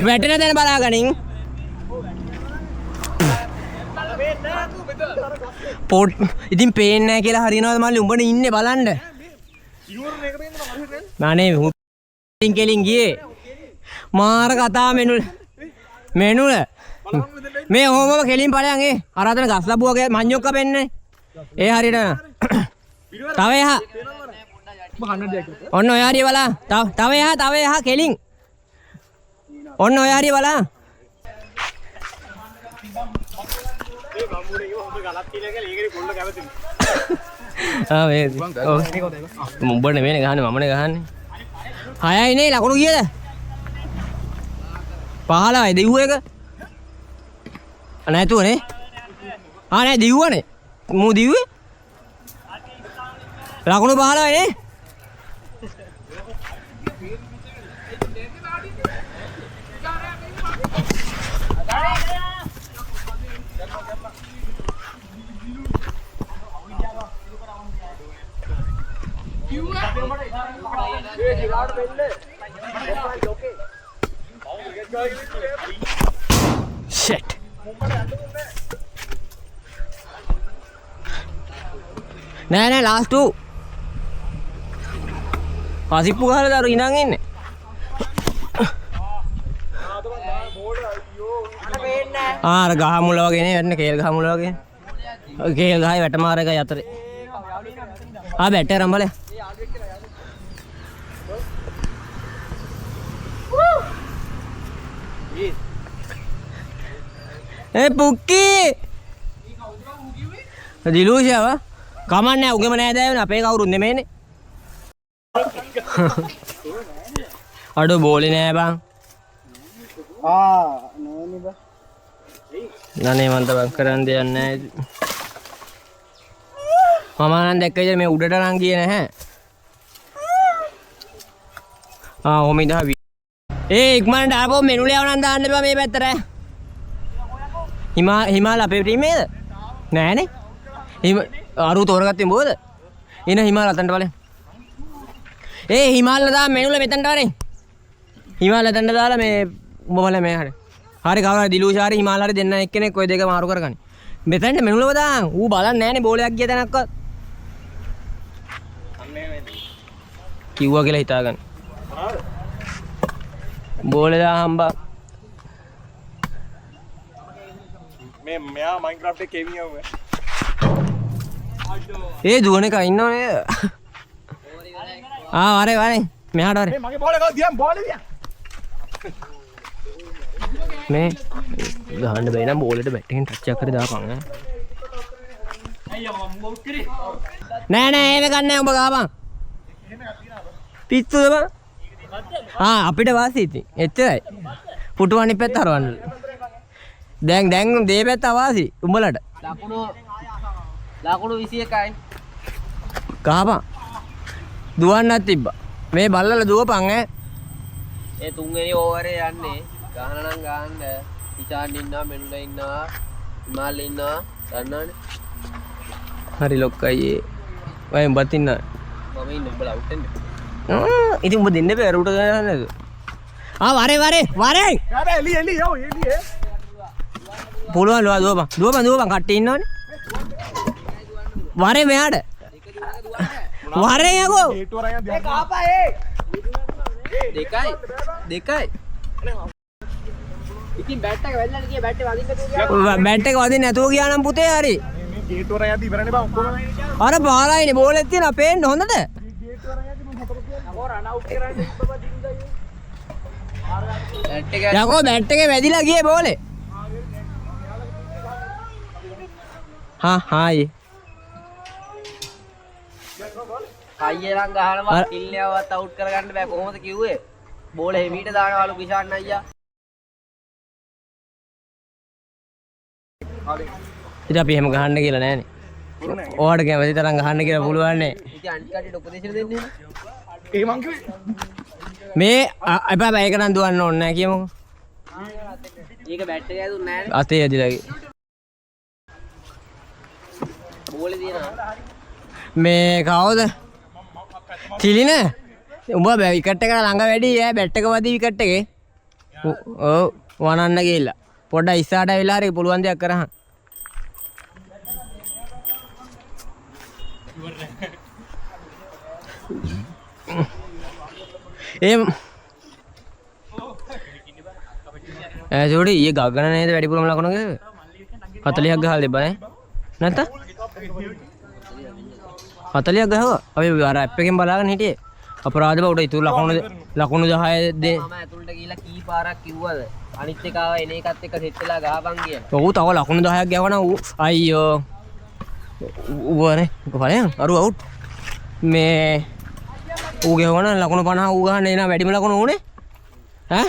B: වැටෙන දැන බලාගනින් පොට් ඉතින් පේන්නේ නැහැ කියලා හරියනවද මල්ලි උඹනේ ඉන්නේ බලන්න නානේ හුටින් කෙලින් ගියේ මාර කතා මෙනුල මේ ඕමම කෙලින් ඵලයන් ඒ අරහතන ගස් ලැබුවාගේ මඤ්ඤොක්ක පෙන්නේ ඒ හරියට තව එහා ඔන්න ඔය හරිය බලන්න තව එහා කෙලින් ඔන්න ඔය හරිය බලන්න
A: ඒ බම්බුනේ කිව්ව ඔබ ගලක් කියලා කියලා ඒකේ කොල්ල කැවතිනේ
B: මේ උඹ නෙමෙයි ගහන්නේ මමනේ ගහන්නේ 6යි නේ ලකුණු කීයද 15යි දෙව්ව එක නැතුවනේ නෑ දිව්වනේ මූ දිව්වේ ලකුණු 15යි නේ shit නෑ last two පසිප්පු ගහලා දරු ඉඳන් ඉන්නේ අර ගහ මුල වගේ නේ වැටෙන කේල් ගහ මුල වගේ කේල් ගහයි වැටමාර එකයි අතරේ බැට් එක රම්බලේ පුක්කි දිලූෂාව කමන්නේ උගෙම නෑ දැවෙන අපේ කවුරුත් නෙමෙයිනේ අඩෝ බෝලේ නෑ බං.
D: නෝනේ බා.
B: නනේ මන්ට බං කරන්න දෙයක් නෑ. මම නම් දැක්ක ඉතින් මේ උඩට නම් ගියේ නැහැ. ඔහොම ඉඳහවි. ඉක්මනට ආපහු මෙනුලේ යවන්න දාන්න එපා මේ පැත්තට. හිමාල අපේ ටීමේද? නෑනේ. අරු තෝරගත්තේ මොකද? එන හිමාල අතන්ට බලන්න. හිමාල දා මෙනුල මෙතනට වරේ. හිමාල අතන්ට දාලා මේ උඹ බලන්න මේ හරිය. හරි කවුරුහරි දිලුෂාරි හිමාල හරි දෙන්න එක්කෙනෙක් ඔය දෙක මාරු කරගන්න. මෙතනට මෙනුලව දාන්. ඌ බලන්නේ නෑනේ බෝලයක් ගිය තැනක්වත්. කිව්වා කියලා හිතාගන්න. බෝලේ දා හම්බා.
A: මේ මෙයා මයින්ක්‍රාෆ්ට් එකේ කෙවියෝ
B: දුවන එක ඉන්නව නේද? වරේ මෙහාට වරේ.
A: මේ මගේ බෝල එක දියම් බෝලේ දියම්.
B: මේ ගහන්න බෑ නම් බෝලෙට බැට් එකෙන් ටච් එකක් හරි දාපන් ඈ.
D: අයියා මම අවුට් කරේ.
B: නෑ එහෙම ගන්නෑ උඹ ගහපන්. පිස්සුද බං? අපිට වාසි ඉතින්. එච්චරයි. පුටු අනිත් පැත්ත හරවන්න. දැන් දේ පැත්ත අවාසි උඹලට.
C: ලකුණු 21යි.
B: ගහපන්. දුවන්නත් තිබ්බා. මේ බල්ලලා දුවපන් ඈ.
C: ඒ තුන්වෙනි ඕවරේ යන්නේ. ගහන නම් ගහන්න. ඉචාන් ඉන්නවා, මෙනුලා ඉන්නවා, හිමාල් ඉන්නවා. දන්නවනේ.
B: හරි ලොක්කයි ඒ. ඔය උඹත් ඉන්නවා.
C: මම ඉන්නේ උඹලා අවුට් වෙන්නේ.
B: ඉතින් උඹ දෙන්න බෑ රුට ගන්න නේද? වරේ.
A: යාර එලි යෝ එලි
B: පුළුවන් දුවපන් කට්ටිය ඉන්නවනේ. වරේ මෙයාට. වරේ යකෝ.
A: හේතු වරයන් දියම්.
D: කාපා
C: දෙකයි. ඉතින් බැට් එක වැල්ලට ගියේ බැට් එක වදින්න තුගියා.
B: බැට් එක වදින්න නැතුව ගියා නම් පුතේ හරි.
A: මේ හේතු වරයන් දී ඉවරනේ බං ඔක්කොම.
B: අර බාලයිනේ බෝලෙත් තියෙනවා පේන්න හොඳට.
A: හේතු වරයන් දී මම හතර කියන්නේ. අකෝ රන් අවුට් කරන්නේ බබා දින්දා යෝ.
C: බැට් එක
B: යකෝ බැට් එකේ වැදිලා ගියේ බෝලේ. හායි.
C: අයියලන් ගහනවා කිල්ලයවත් අවුට් කරගන්න බෑ කොහොමද කිව්වේ? බෝල හෙමීට දානවලු කිෂාන් අයියා.
B: ඉතින් අපි එහෙම ගහන්න කියලා නෑනේ. ඔයාට කැමති තරම් ගහන්න කියලා පුළුවන් නේ.
C: ඉතින් අනිත් කටට උපදේශ දෙන්නේ නේ.
A: ඒ මං කිව්වේ.
B: මේ එපා ඒක නම් දුවන්න ඕනේ නෑ කියමුකෝ.
C: ඒක බැට් එක ඇදුන්නේ නෑනේ.
B: අතේ ඇදිලා ගියේ.
C: බෝලේ දිනනවා.
B: මේ කවුද? තිලින? උඹ විකට් එකට ළඟ වැඩි ඈ බැට් එක වදී විකට් එකේ. ඔව් වනන්න ගිහිල්ලා. පොඩ්ඩක් ඉස්සරහට ඇවිල්ලා හරි පුළුවන් දෙයක් කරහන්. ජෝඩි ඊයේ ගගන නේද වැඩිපුරම ලකුණු ගහුවේ? 40ක් ගහලා දෙබා නැත්නම් 40ක් ගහුවා. අපි අර ඇප් එකෙන් බලාගෙන හිටියේ. අපරාධ බවට ඉතුරු ලකුණු 10 දෙ.
C: මම ඇතුළට ගිහිල්ලා කී පාරක් කිව්වද? අනිත් එක ආව එන එකත් එක්ක සෙට් වෙලා ගහපන් කියලා.
B: ඔව් තව ලකුණු 10ක් ගහවනම් අයියෝ. ඌවනේ බලයන් අරු අවුට්. මේ ඌ ගහවන ලකුණු 50 ඌ ගහන්න එන වැඩිම ලකුණු උනේ. ඈ?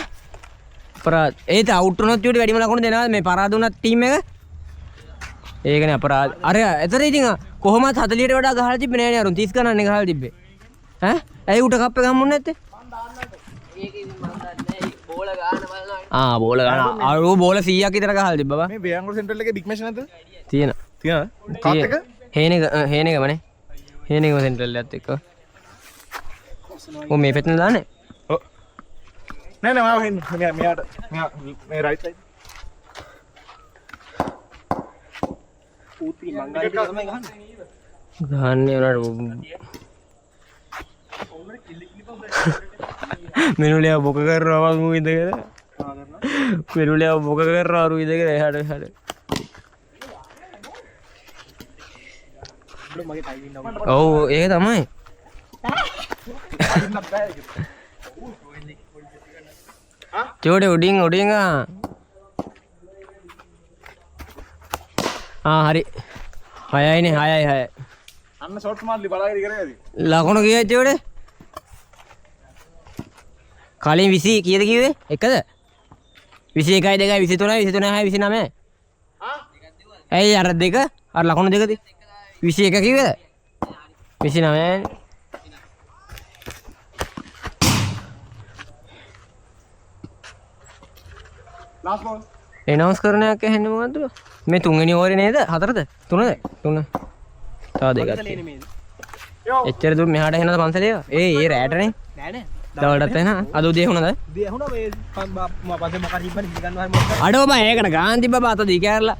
B: අපරාධ. ඒත් අවුට් වුණොත් ඊට වැඩිම ලකුණු දෙනවා මේ පරාද වුණත් ටීම් එක. ඒකනේ අපරාධ. අර එතන ඉතින් කොහොමද 40ට වඩා ගහලා තිබ්බේ නෑනේ අරුන් 30 ගණන් ගහලා තිබ්බේ. ඈ? ඇයි උට කප් එක හම්බුනේ නැත්තේ?
C: ඒකෙදි මම දන්නේ බෝල ගහන බලනවා.
B: බෝල ගහන. අර බෝල 100ක් විතර ගහලා තිබ්බා බා.
A: මේ බේයන්ගොඩ සෙන්ටරල් එකේ බිග් මැච් නැද්ද?
B: තියෙනවා.
A: කාත් එක?
B: හේනෙගමනේ. හේනෙගම සෙන්ටරල් එකත් එක්ක. මේ පැත්තෙන් දාන්නේ?
A: ඔව්. නෑ මම මෙයාට මෙයා මේ රයිට් සයිඩ්. ඌති මංගල් එක තමයි ගහන්නේ.
B: ගහන්නේ උනාට මෙනුලියා බොක කරනවා මං ඉඳගෙන. මෙනුලියා බොක කරනවා අරු ඉඳගෙන එහාට. ඔව් ඒක තමයි. චෝඩේ උඩින් හරි 6යිනේ 6යි.
A: අන්න ෂොට් මාර්ලි බලාගෙන ඉගෙන ගියද?
B: ලකුණු කීයද චෝඩේ? කලින් 20 කීයද කිව්වේ? එකද? 21යි 2යි 23යි 23යි 29යි. ඇයි අර දෙක? අර ලකුණු දෙකද? 21 කිව්වද? 29යි.
A: Last ball.
B: එනවුන්ස් කරනයක් ඇහෙන්නේ මොකද්ද? මේ තුන්වෙනි ඕවරේ නේද? හතරද? තුනද? තුන. තව දෙකක්. එච්චර දුර මෙහාට එනද පන්සලේ? ඒ රැටනේ.
D: නෑ නේ.
B: දවල්ටත් එන. අද උදේ වුණාද?
D: දී ඇහුණා මේ පස්සේ මොකක්ද ඉබ්බනේ හිතගන්නවා මොකක්ද?
B: අඩෝ බා ඒකට ගාන් තිබ්බ බා අත දී කෑරලා.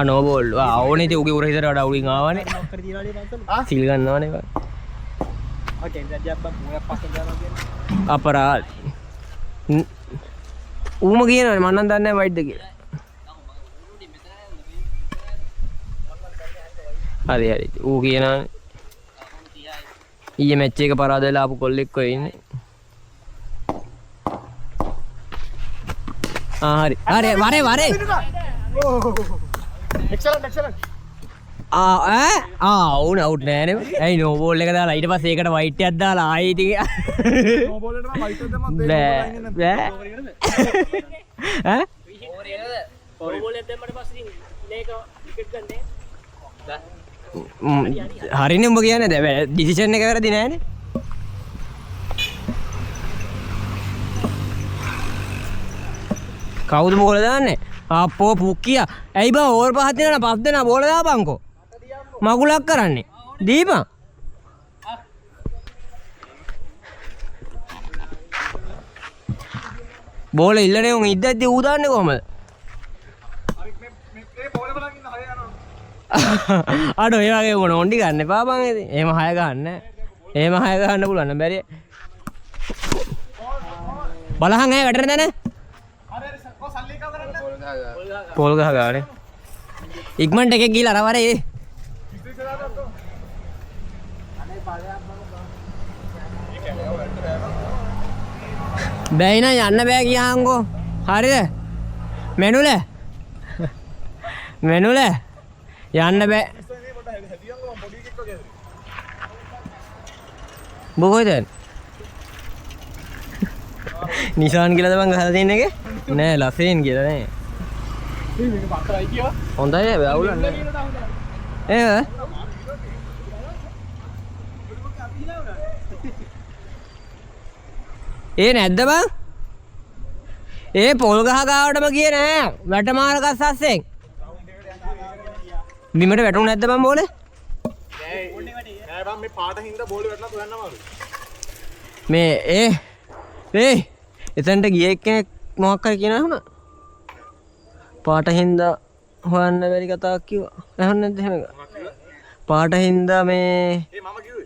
B: නෝ බෝල්. ඕනේ ඉතින් උගේ උර හිතට වඩා උඩින් ආවනේ.
D: මොකක් කර තියනවානේ පන්සල?
B: සිල් ගන්නවනේ බා.
D: ඔකේ දැන් ජබ්බා මොකක් පස්සේ යනවා කියන්නේ.
B: අපරාධ. ඌම කියනවනේ මම නම් දන්නේ නැහැ වයිට්ද කියලා. හරි හරි. ඌ කියනවනේ. ඊයේ මැච් එක පරාද වෙලා ආපු කොල්ලෙක් ඔය ඉන්නේ. හරි. හරි වරේ.
A: එක්සලන්ට්.
B: ඕන අවුට් නෑනේ. ඇයි නෝ බෝල් එක දාලා ඊට පස්සේ ඒකට වයිට් එකක් දාලා ආයි ඉතින්
A: නෝ බෝල් එකට නම් වයිට් එක දැම්මත්
B: බෑ. ඈ?
D: ඕවර් එක දැම්මට පස්සේ ඉතින් මේක විකට් ගන්නනේ.
B: හරිනේ උඹ කියන්නේ දැන් ඩිසිෂන් එක වැරදි නෑනේ. කවුද බෝල දාන්නේ? අපෝ පුක්කියා. ඇයි බා ඕවර් පහක් දෙනා පස් දෙනා බෝල දාපන්කෝ. මගුලක් කරන්නේ. දීපන්. බෝල ඉල්ලනේ උන් ඉද්දද්දි ඌ දාන්නේ කොහමද?
A: හරි මේ බෝල් එක බලන් ඉන්න හය යනවා.
B: අඩෝ ඒ වගේ වුණ ඔන්ඩි ගන්න එපා බං ඉතින්. එහෙම හය ගන්න. එහෙම හය ගන්න පුළුවන් නම් බැරිය. බලහන් ඈ වැටෙන දැන.
A: හරි සල්ලි එකව කරන්න.
B: පොල් ගහ ගානේ. ඉක්මනට එකෙක් ගිහලා අර වරේ. බැයි නම් යන්න බෑ කියහන්කෝ. හරිද? මෙනුල යන්න බෑ. බොකෝද? නිසාන් කියලාද බං ගහලා තියෙන එක? නෑ ලසෙන් කියලා නෑ.
A: මේක බක්කයි කියවා.
B: හොඳයි නෑ අවුලක් නෑ. ඒ නැද්ද බං? ඒ පොල් ගහ ගාවටම ගියේ නෑ. වැටමාරකස් අස්සෙන්. බිමට වැටුනේ නැද්ද බං බෝලේ?
A: නෑ බං මේ පාට හින්දා බෝල් වැටලා හොයන්න අමාරුයි.
B: මේ එතනට ගිය කෙනෙක් මොකක් හරි කියනවා වුණා. පාට හින්දා හොයන්න බැරි කතාවක් කිව්වා. අහන්නේ නැද්ද එහෙම? පාට හින්දා මේ
A: ඒ මම කිව්වේ.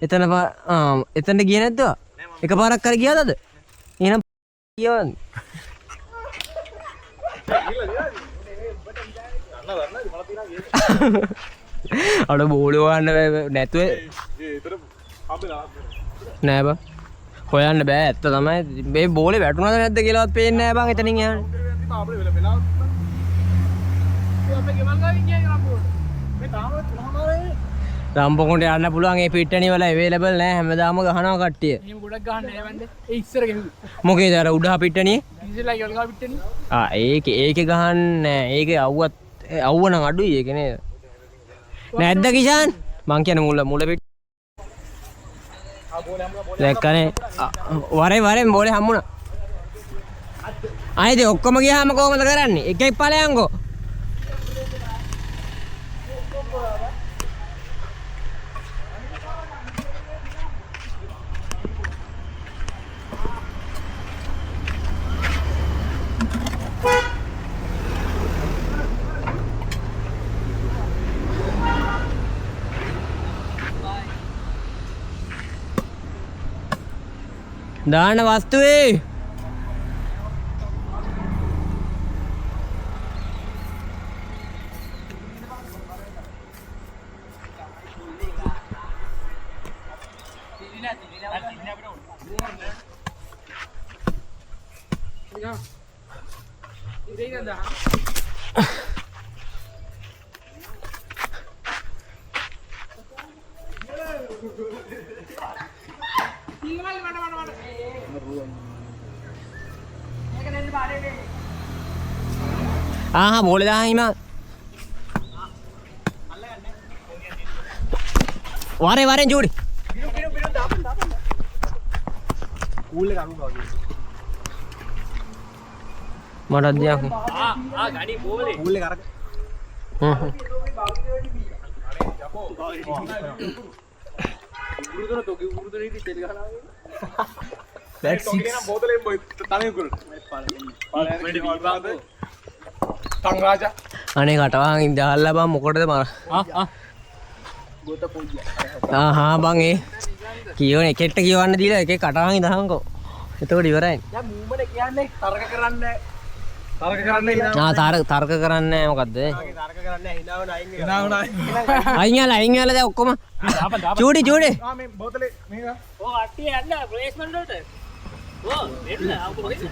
B: එතනට ගියේ නැද්ද? එකපාරක් හරි ගියාද අද? එහෙනම් කියවන්නේ. අර බෝලේ හොයන්න නැතුව නෑ බං. හොයන්න බෑ ඇත්ත තමයි. මේ බෝලේ වැටුණාද නැද්ද කියලාවත් පේන්නේ නෑ බං එතනින් යන්නේ. රම්පොකුන්ට යන්න පුළුවන් ඒ පිට්ටනිය වල අවේලබල් නෑ හැමදාම ගහනවා කට්ටිය.
D: එහෙම ගොඩක් ගහන්න නෑ වන්දේ. ඒ ඉස්සර ගෙහුවේ.
B: මොකේද අර උඩහ පිට්ටනිය?
D: ඉස්සරලා යල් ගහ පිට්ටනේ.
B: ඒකේ ගහන්නේ නෑ. ඒකේ අවුව නම් අඩුයි ඒක නේද? නැද්ද කිෂාන්? මං කියන්නේ මුල පිට. දැක්කනේ වරේ බෝලේ හම්බුණා. ආයිද ඔක්කොම ගියාම කොහමද කරන්නේ? එකෙක් ඵලයන්කෝ. දාන වස්තුවේ ආ බෝලේ දාහන් හිමා. වරෙන් චූටි.
D: කූල් එක අනුගාව.
B: මටත් දෙයක්.
C: ගනි බෝලේ
D: කූල් එක අරගෙන.
A: That's 6 බෝතලෙන් බොයි තනිය කුරු. සංරාජා
B: අනේ කටවාගෙන දාලා බං මොකටද මර.
C: ගොත පොඩ්ඩිය
B: ආහා බං ඒ කියවන එකෙක්ට කියවන්න දීලා එකේ කටවාගෙන ඉඳහන්කෝ. එතකොට ඉවරයි.
D: දැන් මූමන කියන්නේ තරක කරන්නේ
B: තර්ක කරන්නේ මොකද්ද?
D: තරක කරන්නේ හිනාවන අයින් එක.
B: අයින් වෙලා දැන් ඔක්කොම චූටි
A: ආ මේ බෝතලේ මේක
C: ඕ අට්ටිය යන්න ප්ලේස්මන්ට් වලට ඕ එන්න අපු මොකද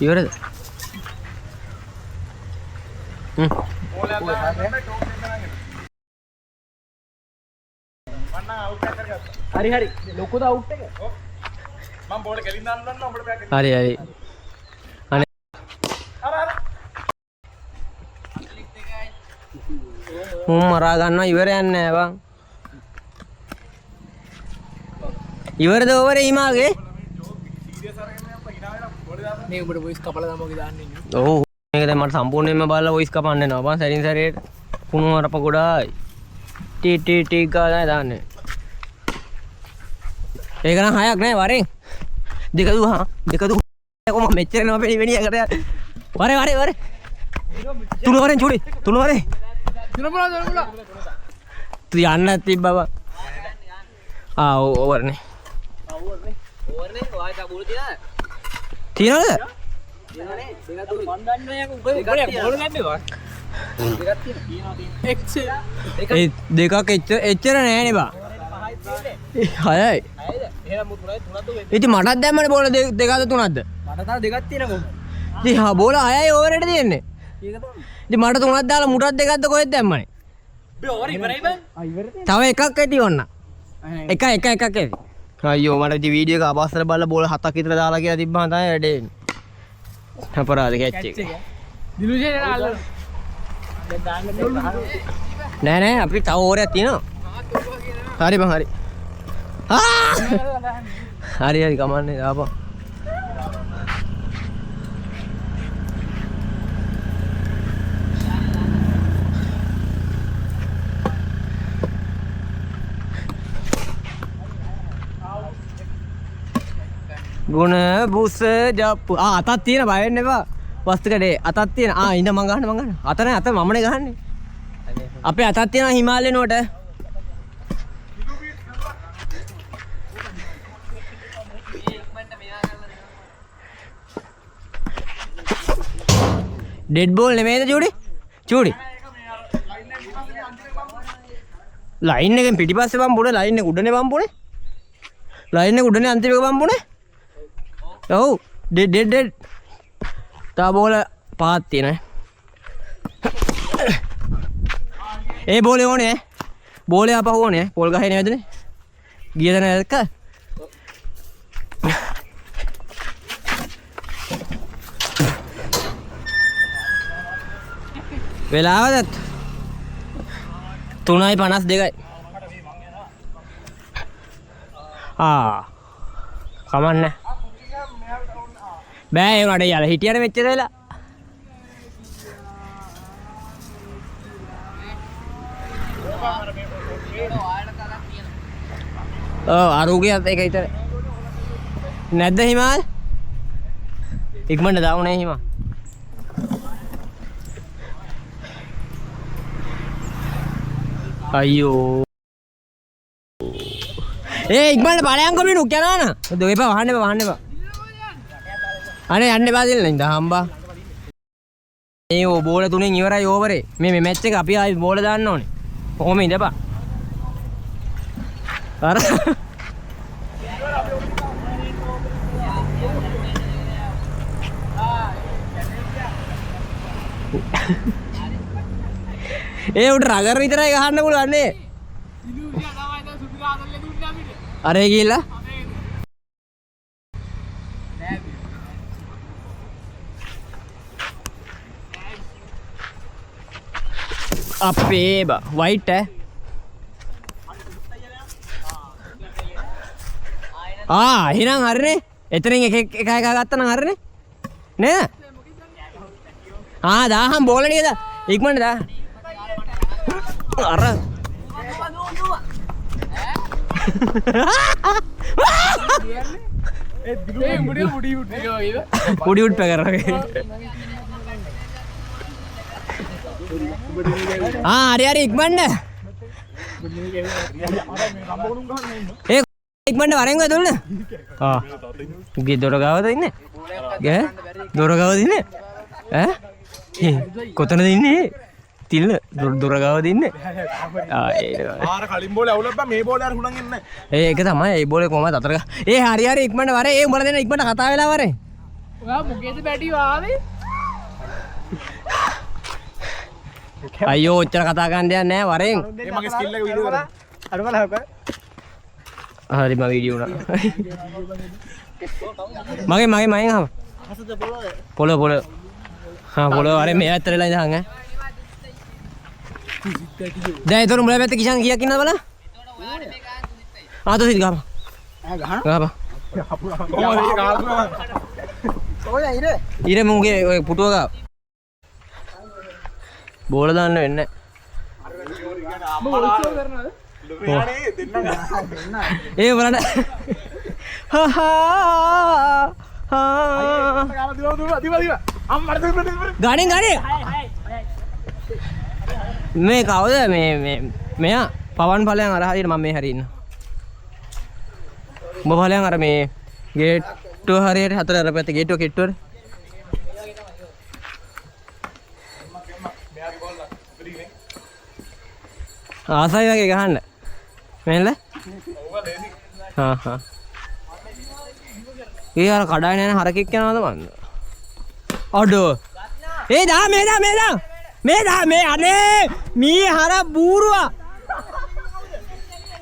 B: ඉවරද?
A: ඕලා දාන්න ටෝන් එක නංගන මන්න අවුට් එක කරගත්තා
D: හරි ලොකුද අවුට් එක?
A: මම බෝල කෙලින් දාන්න නන්න උඹට බෑක්
B: හරි අනේ
A: අර
B: මරා ගන්නවා ඉවරයක් නෑ බං. ඉවරද ඕවරේ හිමාගේ?
D: මේ උඹට වොයිස් කපලා දාමෝගේ දාන්නේ නේ.
B: ඔව් මේක දැන් මට සම්පූර්ණයෙන්ම බලලා වොයිස් කපන්න එනවා බං. සැරින් සැරේට කුණු වරප ගොඩායි. ටී ගාලා දාන්නේ. ඒක නම් 6ක් නෑ වරෙන්. දෙක දු කොහොම මෙච්චර නම වෙනියකට වරේ. තුන වරෙන් චූටි. තුන වරේ.
A: තුන බෝල
B: තු යන්න තිබ්බා බං. ආ ඕවර්නේ.
C: ඕවර්නේ ඔයා තා බෝල තියනද
B: තියනවද?
C: තියනනේ දෙක තුන මන් දන්නේ නැහැ උඹ බෝල ගන්නවා
B: ඒ දෙකක් එච්චර නෑනේ බං. 6යි.
C: එහෙනම් මු තුනයි තුනක් දුන්නේ
B: ඉතින් මටත් දැම්මනේ බෝල දෙකද තුනක්ද?
D: මට තව දෙකක් තියෙන කොහොමද?
B: ඉතින් හා බෝල 6යි ඕවරේට තියෙන්නේ.
D: ඒක තමයි.
B: ඉතින් මට තුනක් දාලා මුටත් දෙකක්ද කොහෙද දැම්මනේ?
C: බේ ඕවර ඉවරයි බං
D: ආ ඉවරද?
B: තව එකක් ඇති ඔන්න. එකක් ඇති. අයියෝ මට ඉතින් වීඩියෝ එක අපස්සට බලලා බෝල 7ක් විතර දාලා කියලා තිබ්බම තමයි වැඩේ එන්නේ. අපරාධ කැච් එක.
D: දිලුෂේ නේ අල්ලන. දැන් දාන්න
B: නෑ අපිට තව ඕවරයක් තියෙනවා. හරි බං හරි. හරි කමන්නේ දාපන්. ගුණ බුස ජප්පු අතක් තියෙන බය වෙන්න එපා. වස්තුකඩේ අතක් තියෙන. ඉන්න මං ගන්න. අත නෑ අත මමනේ ගහන්නේ. අපේ අතක් තියෙනවා හිමාලේ නෝට. ඩෙඩ් බෝල් නෙමෙයිද චූටි? ලයින් එකෙන් පිටිපස්සේ බම්බුනේ ලයින් එක උඩනේ බම්බුනේ. ලයින් එක උඩනේ අන්තිම එක බම්බුනේ. ඔව් ඩෙඩ්. තා බෝල පහක් තියෙනවා. ඒ බෝලේ ඕනේ. බෝලේ ආපහු ඕනේ. පොල් ගහේ නේදනේ. ගියද නැල්ක? වෙලාවද 3:52යි. කමන්න බෑ ඒ උනට යාලා හිටියනේ මෙච්චර වෙලා. අරුගියත් ඒක විතර නැද්ද හිමාල්? ඉක්මනට දාමුනේ හිමා. අයියෝ ඉක්මනට ඵලයන් කොමිනු කියනවන. දෙපා වහන්න එපා. අනේ යන්න එපා දෙන්න ඉඳ හම්බා. මේ බෝල තුනෙන් ඉවරයි ඕවරේ. මේ මැච් එක අපි ආයි බෝල දාන්න ඕනේ. කොහොම ඉඳපා. අර උට රගර් විතරයි ගහන්න පුළුවන් නේ. අර ගිහිල්ලා අපේ වයිට් එහෙනම් හරිනේ. එතනින් එක ගත්තා නම් හරිනේ නේද? දාහම් බෝල නේද? ඉක්මනට දා. අර පුඩි උඩ් පැකරගේ. හරි ඉක්මනට. ඉක්මනට වරෙන් ගොඩ දුන්න. උගේ දොර ගාවද ඉන්නේ? දොර ගාවද ඉන්නේ? කොතනද ඉන්නේ? තිල්ල දොර ගාවද ඉන්නේ?
A: කලින් බෝලේ අවුලක් බෑ මේ බෝලේ අර හුණන් එන්නේ.
B: ඒක තමයි ඒ බෝලේ කොහමද අතර ගා. හරි ඉක්මනට වරේ. උඹලා දෙන්න ඉක්මනට කතා වෙලා වරේ.
D: ඔයා මොකේද බැටි ආවේ?
B: අයියෝ ඔච්චර කතා ගන්න දෙයක් නැහැ වරෙන්.
A: මේ මගේ ස්කිල් එක වීඩියෝ කරා.
D: අර බලහක.
B: හරි මම වීඩියෝ උනා. මගෙන් ආව. පොළ පොළ වරේ මේ ඇත්තරලා ඉඳන් දැන් ඒතර මුල පැත්තේ කිෂන් කීයක් ඉන්නවද බලන්න. තොසිත් ගහපන්. ගහපන්.
D: ඔය ඉරේ.
B: ඉරේ මුගේ ඔය පුටුව ගාව. බෝල දාන්න වෙන්නේ නැහැ. බලන්න. ගණන් මේ කවුද මෙයා පවන් ඵලයන් අර හරියට මම මේ හැරි ඉන්න. උඹ ඵලයන් අර මේ ගේට්ටුව හරියට හතර අර පැත්තේ ගේට්ටුව කෙට්ටුවර. ආසයි වගේ ගහන්න. මෙහෙල්ල. ඒ අර කඩාගෙන යන හරකෙක් යනවද මන්ද? අඩෝ. දා මේ අනේ මී හර බූරුවා.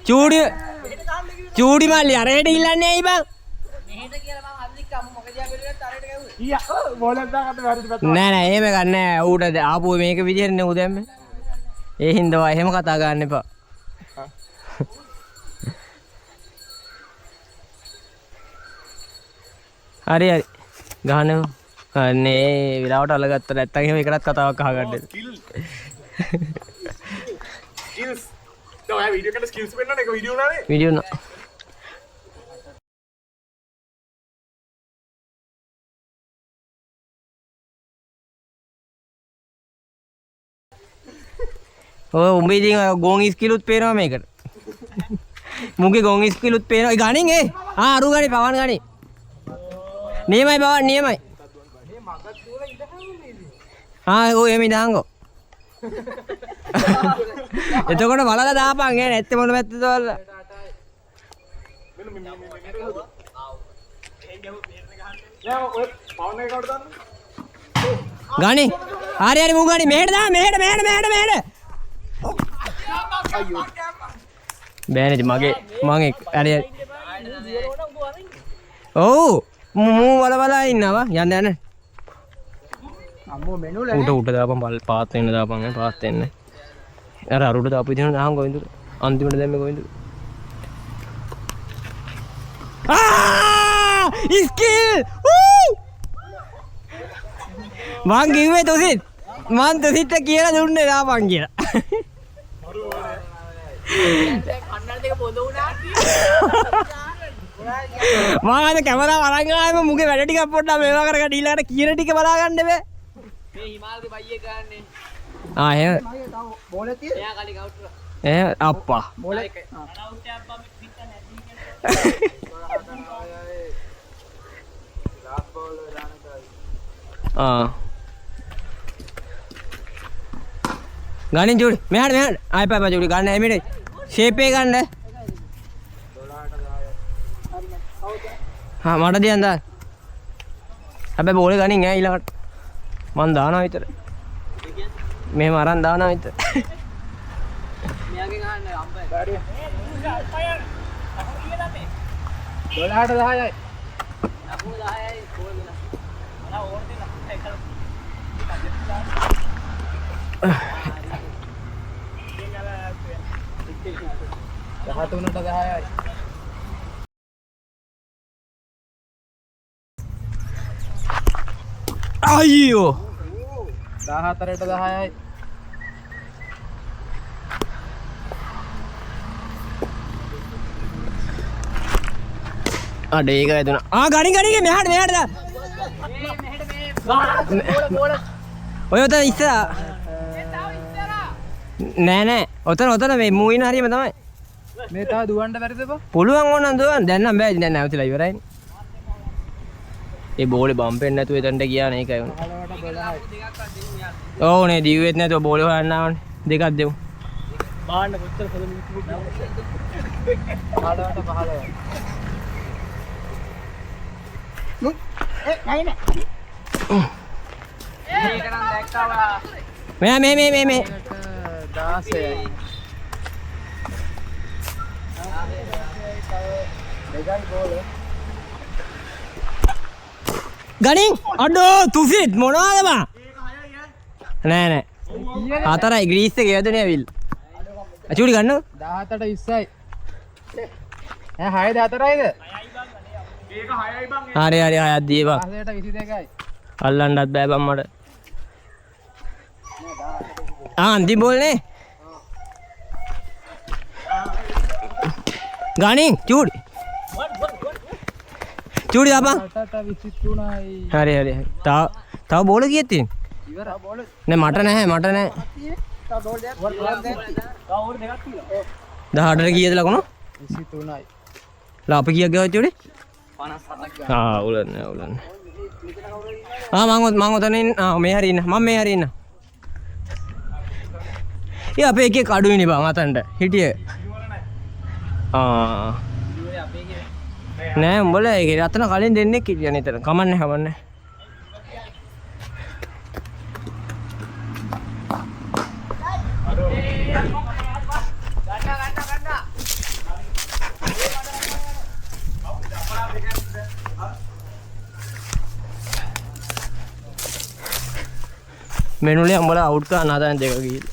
B: චූඩි මල්ලි අරහෙට ඉල්ලන්නේ ඇයි බං? මෙහෙට කියලා මම අල්ලික් අම්මු මොකද යාපෙලට අරහෙට ගැව්වේ? ඊයා බෝලයක් දාගත්ත වැරදි පැත්ත. නෑ එහෙම ගන්නෑ. ඌට ආපු මේක විදියට නේ ඌ දැම්මේ. ඒ හින්දා එහෙම කතා ගන්න එපා. හරි ගහන්න අනේ විලාවට අල්ලගත්ත නැත්තම් එහෙම එකටත් කතාවක් අහගන්න.
A: ස්කිල්ස්. ඔය වීඩියෝ එකට ස්කිල්ස් පෙන්නන එක වීඩියෝ නානේ.
B: වීඩියෝ නා. ඔය උඹේ ඉතින් ගෝන් ස්කිලුත් පේනවා මේකට. මුගේ ගෝන් ස්කිලුත් පේනවා. ගණින් අරු ගණි පවන් ගණි. නියමයි බවන් නියමයි. ඔය එමි දාංගෝ. එතකොට බලලා දාපන් නැත්තේ මොන පැත්තද බලලා. ගණි. හරි මු ගණි මෙහෙට දා මෙහෙට. බෑනේ මගේ මම හරි. ඔව් මූ වල ඉන්නවා යන්න.
D: අම්මෝ මෙනු
B: උට දාපන් පාත් වෙන්න දාපන් පාත් වෙන්න. අර අරුට දාපු විදිහට දාහන් ගොවින්දුර. අන්තිමට දැම්මේ ගොවින්දුර. ස්කිල්! මං කිව්වේ තොසිත්. මං තොසිට කියලා දුන්නේ දාපන් කියලා. කන්නඩ දෙක පොද වුණා කියලා. මම අද කැමරාව අරන් ආවම මුගේ වැඩ ටිකක් පොඩ්ඩක් මේවා කරගෙන ඊළඟට කියන ටික බලා ගන්න බෑ. මේ හිමාල්ගේ බයියේ ගන්නේ. එහෙම.
D: බෝලේ තියෙන.
C: එයා කලින් අවුට් කරා.
B: අප්පා.
D: බෝලේ.
C: අවුට් අප්පා පිට නැති කියලා. ලාස් බෝල් දාන්න
B: ගණන් ජෝඩි මෙහාට ආයෙ පාපා ජෝඩි ගන්න එමෙට ෂේප් එක ගන්න. මට දියන් දාන්න. හැබැයි බෝලේ ගනින් ඊළඟට මං දානවා විතර. මෙහෙම අරන් දානවා විතර.
C: මෙයාගෙන් අහන්න අම්බයි.
D: 12ට 10යි.
C: අපු 10යි ගෝල් වෙනවා. මම ඕවර් දෙන්න එකල. 13ට 10යි.
B: අයියෝ
C: 14ට 10යි.
B: අඩේ ඒක වැදුනා. ගණි මෙහාට දා. ඔය උතන ඉස්සරහා. නෑ ඔතන මේ මූවින හරියම තමයි.
C: මේ තව දුවන්න බැරිද බා?
B: පුළුවන් ඕනනම් දුවන්න. දැන් නම් බෑ. දැන් නැවතිලා ඉවරයිනේ. ඒ බෝලේ බම්පෙන්නේ නැතුව එතනට ගියා නේ ඒකයි උනේ.
C: 15ට 12යි.
B: ඕ නේ දිව්වෙත් නැතුව බෝලේ හොයන්න ආවනේ. දෙකක් දෙමු.
D: බාන්න කොච්චර පොද මිනිස්සු
C: 15ට 15යි. මේක නම් දැක්කවා.
B: මේ
C: 16යි. දෙකයි බෝල.
B: ගණින් අඩෝ තුසිත් මොනවද බා? නෑ. හතරයි ග්‍රීස් එකේ යදුනේ ඇවිල්. අචුඩි ගන්නව?
C: 17ට 20යි. ඈ 6ද 4යිද?
A: ඒක 6යි බං.
B: හරි හයක් දී බා.
C: 16ට 22යි.
B: අල්ලන්නත් බෑ බම් මට. අන්තිම බෝල් නේ. ගණින් චූඩි. චූඩි දාපන්.
C: 8ට 23යි.
B: හරි. තව බෝල කීයක් තියෙන්නේ?
C: ඉවර බෝල.
B: නෑ මට නැහැ.
C: තව බෝල් දෙකක්.
D: තව ඕවර් දෙකක් තියෙනවා.
B: 18ට කීයද ලකුණු?
C: 23යි.
B: ලාප කීයක් ගාවත් චූඩි?
C: 57ක්.
B: උලන්නේ. මං ඔතන ඉන්න. මේ හරි ඉන්න. මම මේ හරි ඉන්න. ඒ අපේ එකේ කඩුයිනේ බං අතන්ට. හිටියේ. නෑ උඹලා ඒක අතන කලින් දෙන්නෙක් හිටියනේ එතන. කමන්නේ. මෙනුලේ උඹලා අවුට් කරන්න හදන දෙක ගිහින්.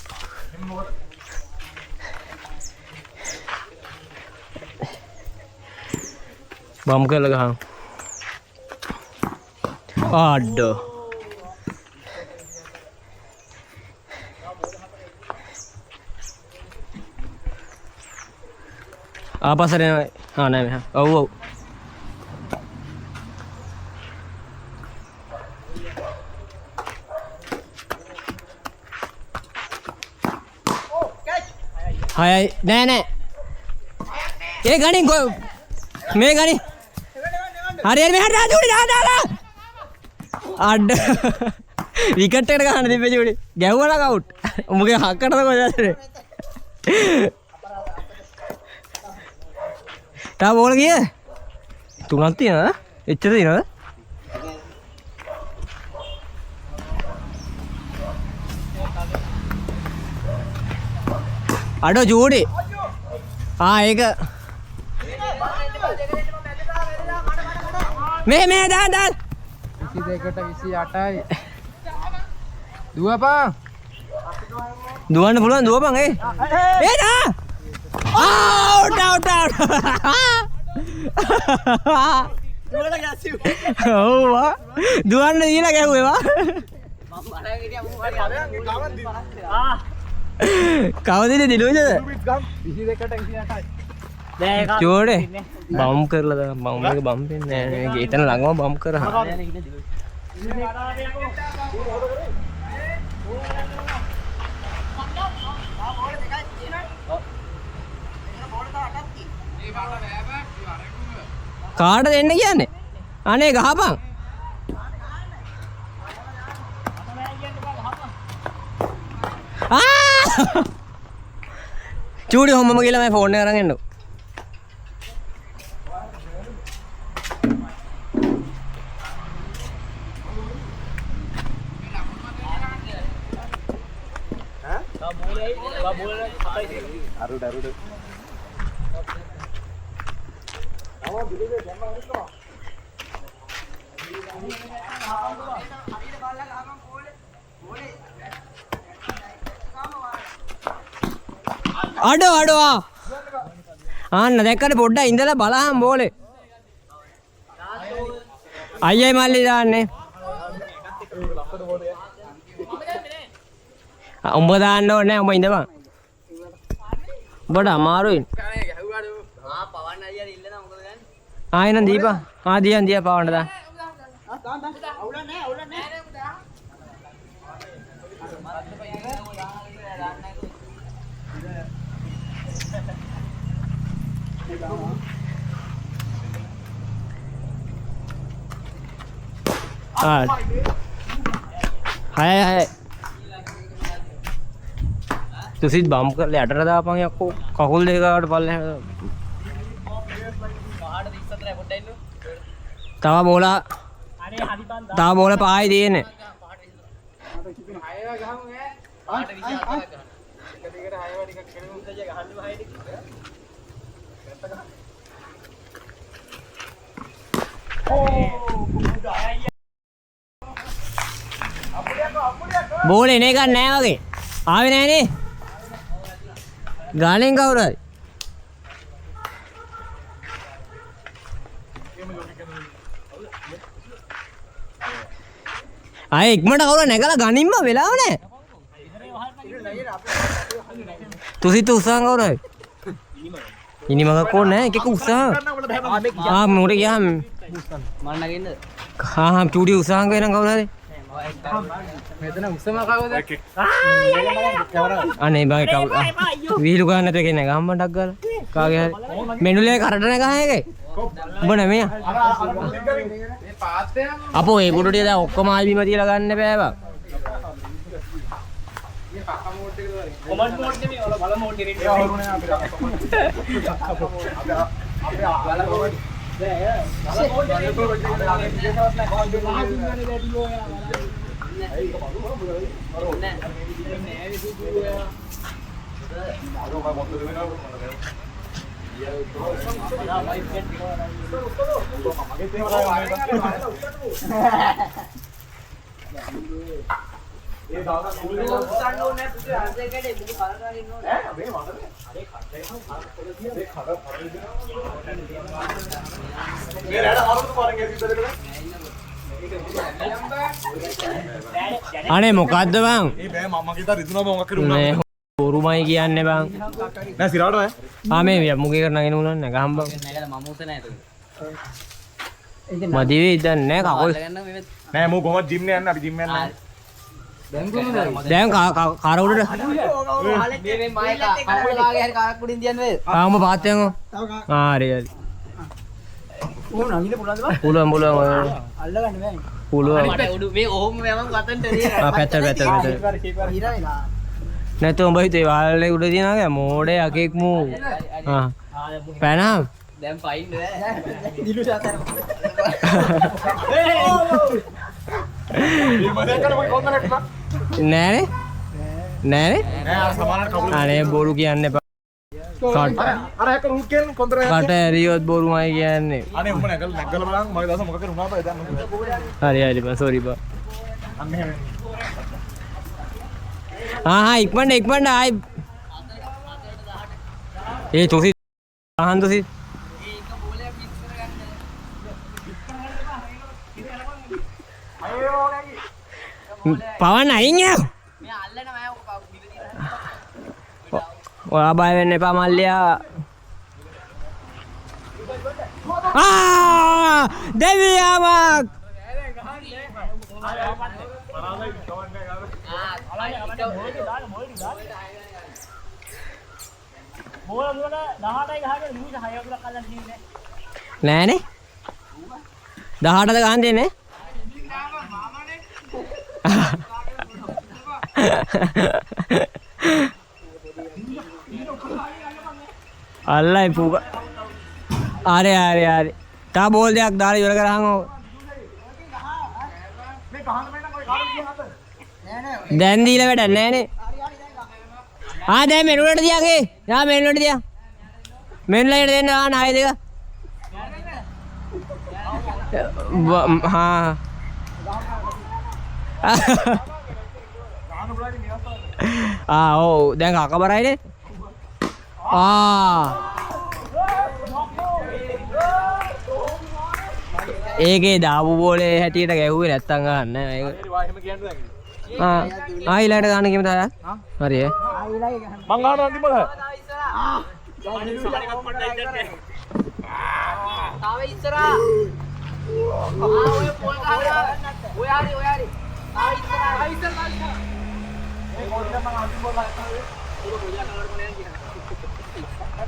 B: බම් කරලා ගහන්න. ආඩෝ. ආපස්සට එනවා. නෑ මෙහා. ඔව්. හයයි නෑ. ඒ ගණින් මේ ගණින්. හරි මෙහාට දාලා දාලා. අඩ. විකට් එකට ගහන්න තිබ්බේ චූඩි. ගැව්වා නම් අවුට්. උඹගේ හක්කටද කොහෙද? තා බෝල ගියේ? 3ක් තියෙනවද? එච්චර තියෙනවද? අඩෝ චූඩි. ඒක මේ දාන්න
C: 22ට 28යි. දුවපන්.
B: දුවන්න පුළුවන් දුවපන් ඒ නා ආවුට්
D: දුවලා ගැස්සි.
B: ඔව් දුවන්න දීලා ගැහුවේ වා. කවදද දිනුවද?
C: 22ට 28යි.
B: චූඩි බම් කරලා දාන්න. බම් එක බම් වෙන්නේ නෑ නේ. එතන ළඟම බම් කරා. කාට දෙන්න කියන්නේ? අනේ ගහපන්. චූඩි හොම්මම කියලා මම ෆෝන් එක අරන් එන්නෝ. අඩෝ ආන්න දැක්කට පොඩ්ඩක් ඉඳලා බලහන් බෝලේ අයියයි මල්ලි දාන්නේ උඹ දාන්න ඕනේ නැහැ උඹ ඉඳපන් උඹට අමාරුයි
C: පවන් අයියා ඉල්ලනවා මොකද ගන්නේ?
B: ආයෙනම් දීපන් දියන් පවන්න දාන්න හය තුසිත් බම් කරලා යටට දාපන් යක්කෝ කකුල් දෙකකට පල්ලෙහාට තව බෝල පායි තියෙන්නේ බෝල එන එකක් නෑ වගේ ආවේ නෑනේ ගානෙන් කවුරු හරි ආයේ ඉක්මනට කවුරු නැගලා ගනින්ම වෙලාව නෑ තුසිත් උත්සාහ කවුරු හරි ඉනිමක කොහොනේ එකක උත්සාහ මොකට ගියාම
C: මන්න නගින්නද?
B: චූටි උත්සාහ කරන කවුරු හරි
C: මෙතන උස්සම කවුද?
B: අනේ බං වීලු ගන්න නැතුව කෙනෙක් ගම්මඩක් ගාලා කාගේ හරි මෙනුලේ කරට නැගහන එකේ උඹ නෙමෙයි අපෝ ඒ කුඩු ටික දැන් ඔක්කොම ආයි බිම තියලා ගන්න බෑ බං
D: කොමන්ට් මෝඩ් නෙමෙයි ඔල බල මෝඩ් එකේ
B: අනේ මොකද්ද බං
A: මේ මම කිව්වා රිදුනා මොකක් කරුණා
B: නේ බොරුමයි කියන්නේ බං
A: නෑ සිරාට නෑ
B: මේ මුගේ කරන නගෙන උනන්නේ නැගහම් බං
C: නැගලා මම උස නැහැ
B: මදි වෙයි දැන් නෑ කකුල්
A: නෑ මෝ කොහොමද ජිම් යන්නේ අපි ජිම් යන්නේ
B: දැන් කාර උඩට
C: මේ මම කවුරු ලාගේ හරි කාරක් උඩින් තියන්න වේද?
B: ආම පාත්යන්කෝ හරි පුළුවන් පුළුවන්
C: උඩු මේ ඔහොම මම කතන්ට දියලා
B: පැත්ත නැත්නම් උඹ හිතේ වාලේ උඩ තියනවා මෝඩේ යකෙක් මූ පැනහම්
C: දැන් ෆයින් නෑ.
D: දිලු සාතර
A: මේ මදේ කරේ මොකද කොන්දරට
B: නෑනේ
A: නෑ සමානට කවුරු
B: අනේ බොරු කියන්න එපා
A: අර හැක රුට් කියන කොන්දර
B: කට ඇරියොත් බොරුමයි කියන්නේ
A: අනේ උඹ නැගලා බලන්න මගේ දවස් මොකක් කරුණා බෑ දැන්
B: හරි බා සෝරි බා
A: අන්න එහෙම
B: ඉක්මනට ආයි ඒ තුසි අහන් තුසි පවන් අයින් යෝ
C: මේ අල්ලන මම
B: ඔයා බය වෙන්න එපා මල්ලියා දෙවියාවක් නෑනේ 18ද ගහන් දෙන්නේ අල්ලයි පුක ආරේ තා බෝල් දෙයක් දාලා ඉවර කරහන් ඕක දැන් දීලා වැඩක් නෑනේ දැන් මෙනුලට දියාගේ මෙනුලට දියා මෙනුලට දෙන්න නාය දෙක ඔව් දැන් අකබරයිනේ ඒකේ දාපු බෝලේ හැටියට ගැහුවේ නැත්තම් ගන්න ඒක.
A: එහෙම කියන්න දැන්.
B: ආයිලාට ගන්න කිව්ව තාය. හරි ඈ.
A: මං ගන්න අන්තිමද?
C: තාම ඉස්සරහා. ඔය පොල් ගහලා. ඔය හරි. තාම ඉස්සරහා.
A: මේ බෝලෙන් මං අන්තිම බෝල ගත්තා. ඒක ගොඩියා කලකට බලයන් කියනවා.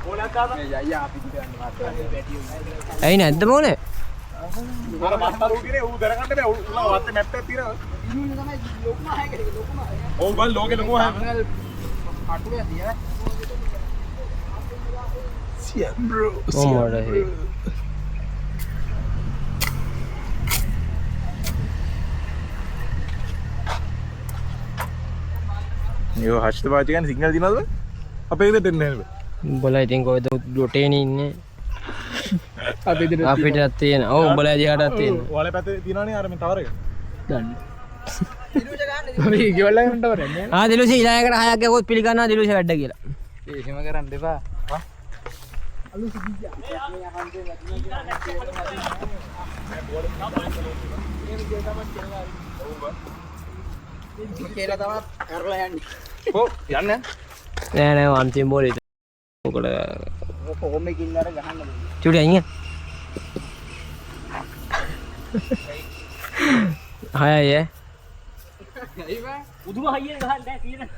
A: බෝලයක් ගන්න. මේ අයියා අපි දිගන්නේ මාත්‍රා බැටි උනේ.
B: ඇයි නැද්ද මොනේ?
A: අර මාස්ටර් උගිනේ ඌ දරගන්න බෑ. ඌලා වත්තේ මැප් එකක් තියෙනවා.
C: ඉන්නේ තමයි ලොකුම හයකට ලොකුම.
A: ඔව් බල් ලෝකේ ලොකුම හය.
C: අටුවේ තියලා.
A: සියම් බ්‍රෝ.
B: මොමඩ හේ.
A: යෝ හෂ්ට පාවිච්චි කරන සිග්නල් දිනනද? අපේ ඉදිරියට එන්නේ නැහැ.
B: උඹලා ඉතින් කොහෙද ඩොටේනේ ඉන්නේ?
A: අපේ ඉදිරියට
B: අපිටත් තියෙන. ඔව් උඹලා දිහාටත් තියෙන.
A: ඔයාලේ පැත්තේ තියෙනවනේ අර මේ ටවර් එක.
B: දන්න.
A: අපි ගෙවල් ළඟට ටවර් එක නෑ.
B: දිලුෂ ඊළඟට 6ක් ගියොත් පිළිගන්නවා දිලුෂ වැඩ කියලා.
A: එහෙම කරන්න එපා. හා?
C: කියලා තමයි කරලා යන්නේ.
A: කො යන්නේ?
B: නෑ අන්තිම බෝලේ. මොකද
C: කොහොම කින් අර ගහන්න බෑ.
B: චුටි අයියා. 6යි ඈ.
D: පුදුම හයියෙන් ගහන්න බෑ තියෙන.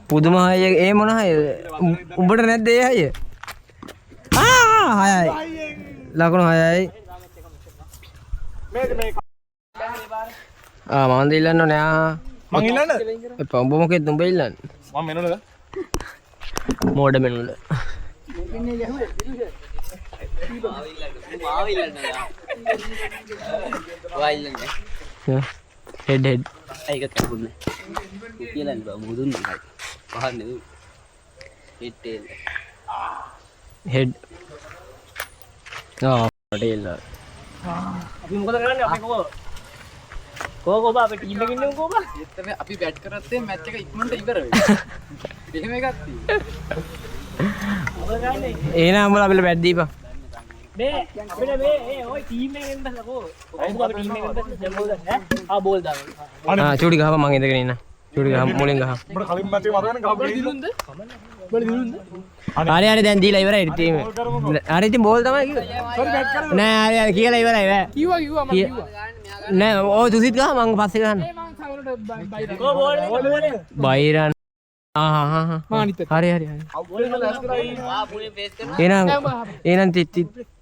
B: පුදුම හය ඒ මොන හය? උඹට නැද්ද ඒ හය? 6යි. ලකුණු 6යි.
A: මේ
B: මම දෙල්ලන්න නෑ.
A: මං ඉන්නද?
B: එපා උඹ මොකෙද උඹ ඉල්ලන්නේ?
A: මම මෙන්නද?
B: මෝඩ මෙනුල.
C: ඉන්නේ ගැහුවේ දිනුෂ. මාව ඉල්ලන්න.
B: හෙඩ්
C: ඒක කැපුන්නේ. කියලා නෑ මුදුන් නෑ. පහන් නෙවෙයි. Head
B: head. ටේල්.
D: අපි මොකද කරන්නේ අපි කොහොම අපේ ටීම් එකේ ඉන්නේ කොහොම?
C: එතන අපි බැට් කරත් මැච් එක ඉක්මනට ඉවර වෙයි. එහෙම එකක් තියෙනවා.
D: මොකද කරන්නේ?
B: එහෙනම් උඹලා අපිට බැට් දීපන්.
D: මේ අපිට මේ ඔය ටීම් එකෙන් බස්සකෝ. කොහොමද අපි ටීම් එකෙන් බස්ස දැන් බෝල් දාන්න ඈ? බෝල් දාන්න.
B: චූටි ගහපන් මං ඉඳගෙන ඉන්න. චූටි ගහ මුලින් ගහ.
A: උඹට කලින් මැච් එක මතකනේ ගහපු
C: දිනුන්ද?
B: හරි දැන් දීලා ඉවරයි ටීම් එක. හරි ඉතින් බෝල් තමයි කිව්වේ. නෑ හරි කියලා ඉවරයි ඈ.
C: කිව්වා මම කිව්වා.
B: නෑ ඔය තුසිත් ගහ මං පස්සේ ගහන්න.
D: කො බෝල්
B: බයිරන් හරි
A: අවුල් වල ඇස් කරලා
C: පුනේ පේස් කරනවා.
B: එහෙනම්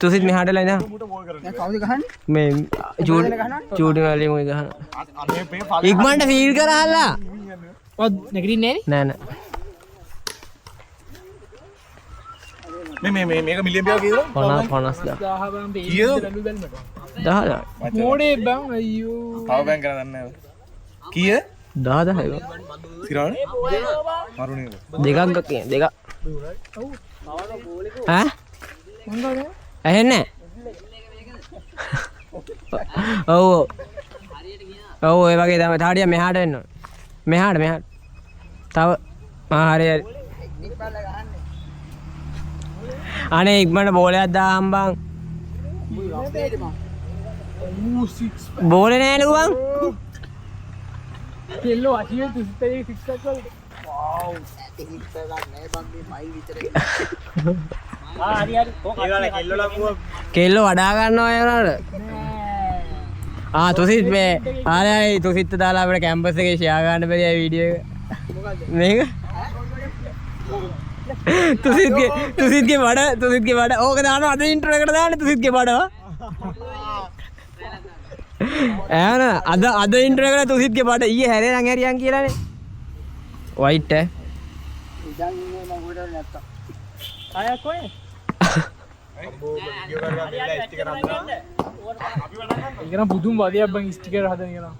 B: තුසිත් මෙහාටලා ඉඳන්
A: මුට බෝල් කරන්නේ.
C: දැන් කවුද ගහන්නේ?
B: මේ චූටි වලින් ඔය ගහන
A: අනේ මේ ෆාල්
B: ඉක්මනට ෆීල් කරහල්ලා
D: ඔය නැගිටින්නේ
B: නෑ
A: මේ මේක මිලියන් පියා කීයද?
B: 50
A: කීයද?
B: 10
D: මොඩේ බං අයියෝ.
A: පවර් බැංක් කරන්න දන්නේ නැහැ. කීය?
B: 10
A: සිරානේ? මරුණේ.
B: දෙකක් ගක්කේ දෙකක් ඈ ඇහෙන්නේ ඔව් ඔව් ඒ වගේ තමයි තාඩිය මෙහාට එන්න ඕන මෙහාට තව හරි අනේ ඉක්මනට බෝලයක් දාහම් බං බෝලේ නෑ නුඹ
D: කෙල්ලෝ අටියේ 36 6ක් වල.
C: වව්. හිට ගන්න නෑ බං මේ මයිල් විතර.
D: හරි
B: කෙල්ලෝ වඩා ගන්නවා ඒ වුණාට තුසිත් මේ හරි තුසිත් දාලා අපිට කැම්පස් එකේ ෂෙයා ගන්න බැරි අය වීඩියෝ එක මේක තුසිත්ගේ බඩ ඕක දානවා අද ඉන්ට්‍රෝ එකට දාන්න තුසිත්ගේ බඩව ඈන අද ඉන්ට්‍රෝ එකට තුසිත්ගේ බඩ ඊයේ හැරෙන් හැරියන් කියලානේ වයිට් ඈ
C: ඉඳන් ඉන්නේ මම උඩට නැත්තම්.
D: ආයක් කොහෙද? ඉගෙන පුදුම වදියක් බං ස්ටිකර් හදන එක නම්.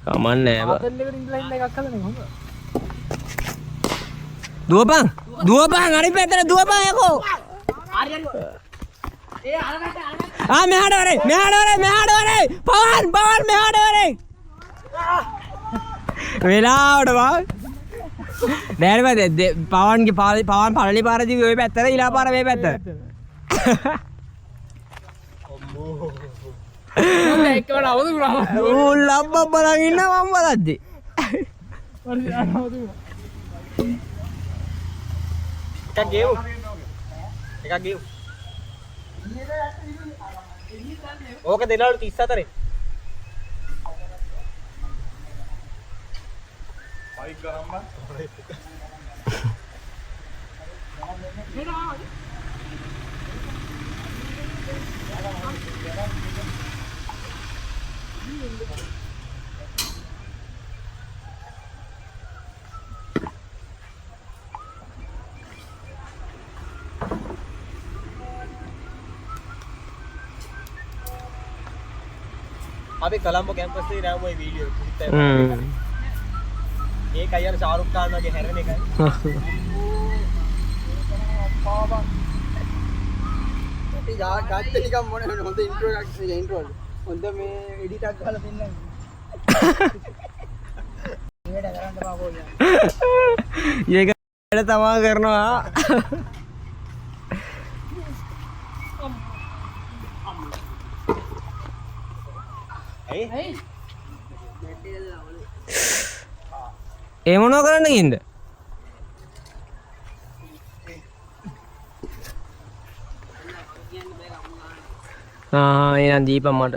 B: කමන්නේ බා.
D: හදන්න එකට ඉන්ලයින් එකක් හදන්නේ කොහොමද?
B: දුවපන් අනිත් පැත්තට දුවපන් යකෝ.
D: හරි. ඒ අරකට
B: මෙහාට වරේ පවන් මෙහාට වරේ වෙලාවට බා නෑ පවන්ගේ පවන් පළලි පාර දිවි ඔය පැත්තට ඉලා පාර මේ පැත්තට.
D: එක්කම නවතු පුරාම.
B: ඌ ලබ්බක් බලන් ඉන්න මම බලද්දි.
A: එකක් ගෙවු. එකක් ගෙවු. ඕක දෙනවලු 34. බයික් ගරම්ම. अभी कोलंबो कैंपस से रहा वो वीडियो एक यार शाहरुख खान के हेरने का गाड़ी का मोने होते इंट्रो होते में एडिट आकर देना
B: ये तमा करना ඒ මොනව කරන්න ගින්ද? එහෙනම් දීපන් මට.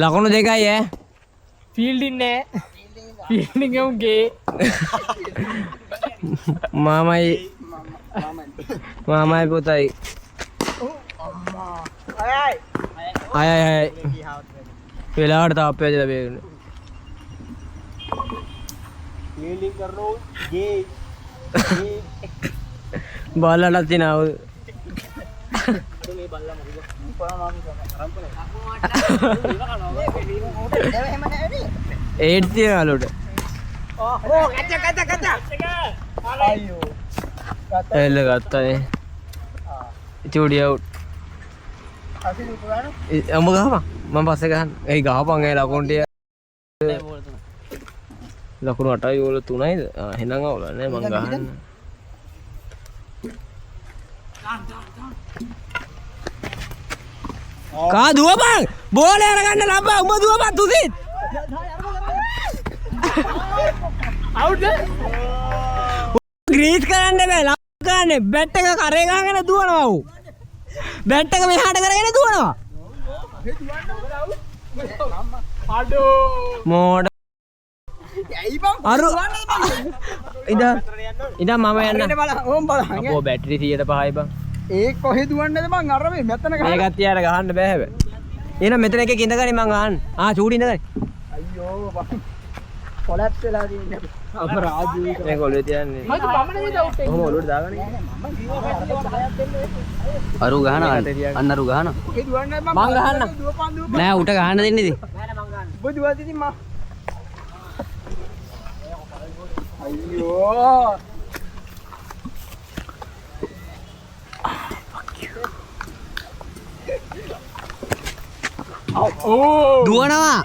B: ලකුණු දෙකයි ඈ.
D: ෆීල්ඩින් නෑ. ෆීල්ඩින් උගේ.
B: මාමයි පුතයි. අය වෙලාවට තාප්පය දෙලා බේරෙන්න.
A: फील्डिंग कर रहा हूं ये
B: බල්ලට තියනව.
A: මේ බල්ලා
B: ඒට් තියනලුට.
A: ඕ කච්ච අයියෝ
B: එල්ල ගත්තානේ. චූඩි අවුට්.
A: අසිලු පුරාන
B: අම්ම ගහපන්. මම පස්සේ ගහන්න. ඒ ගහපන් ඒ ලකුණු ටික. ලකුණු 8යි ඕල 3යිද? එහෙනම් අවුල නෑ මං ගහන්න. කා දුවපන්. බෝලේ අරගන්න ලබ්බා. උඹ දුවපන් තුසිත්.
D: අවුට්
B: ග්‍රීස් කරන්න බෑ. ලක් ගන්න බැට් එක කරේ ගහගෙන දුවනවා ඌ. බැට් එක මෙහාට කරගෙන දුවනවා.
D: අඩෝ
B: මෝඩ
A: ඇයි බං
B: අරු ඉදා මම යන්න.
A: ඕම් බලන්න
B: අපෝ බැටරි 105යි බං.
A: ඒ කොහෙ දුවන්නද බං අර මේ මෙතන ගහන්න
B: මේකත් තියාර ගහන්න බෑ හැබැයි. එහෙනම් මෙතන එකක ඉඳගනි මං ගහන්න. චූඩි ඉඳගනි.
A: අයියෝ බං කොලැප්ස් වෙලා තියෙන්නේ අපරාධී
B: මේක ඔලුවේ තියන්නේ.
D: මම බම්මනේ අවුට් එක.
B: කොහොම ඔලුවට දාගන්නේ?
C: අරු ගහන අන්න අරු ගහන
A: කොහෙ දුවන්නද බං
B: මං ගහන්න.
A: දුවපන්
B: නෑ උට ගහන්න දෙන්නේ ඉතින්.
A: ඔබ දුවද්දි ඉතින් මම අයියෝ
B: දුවනවා.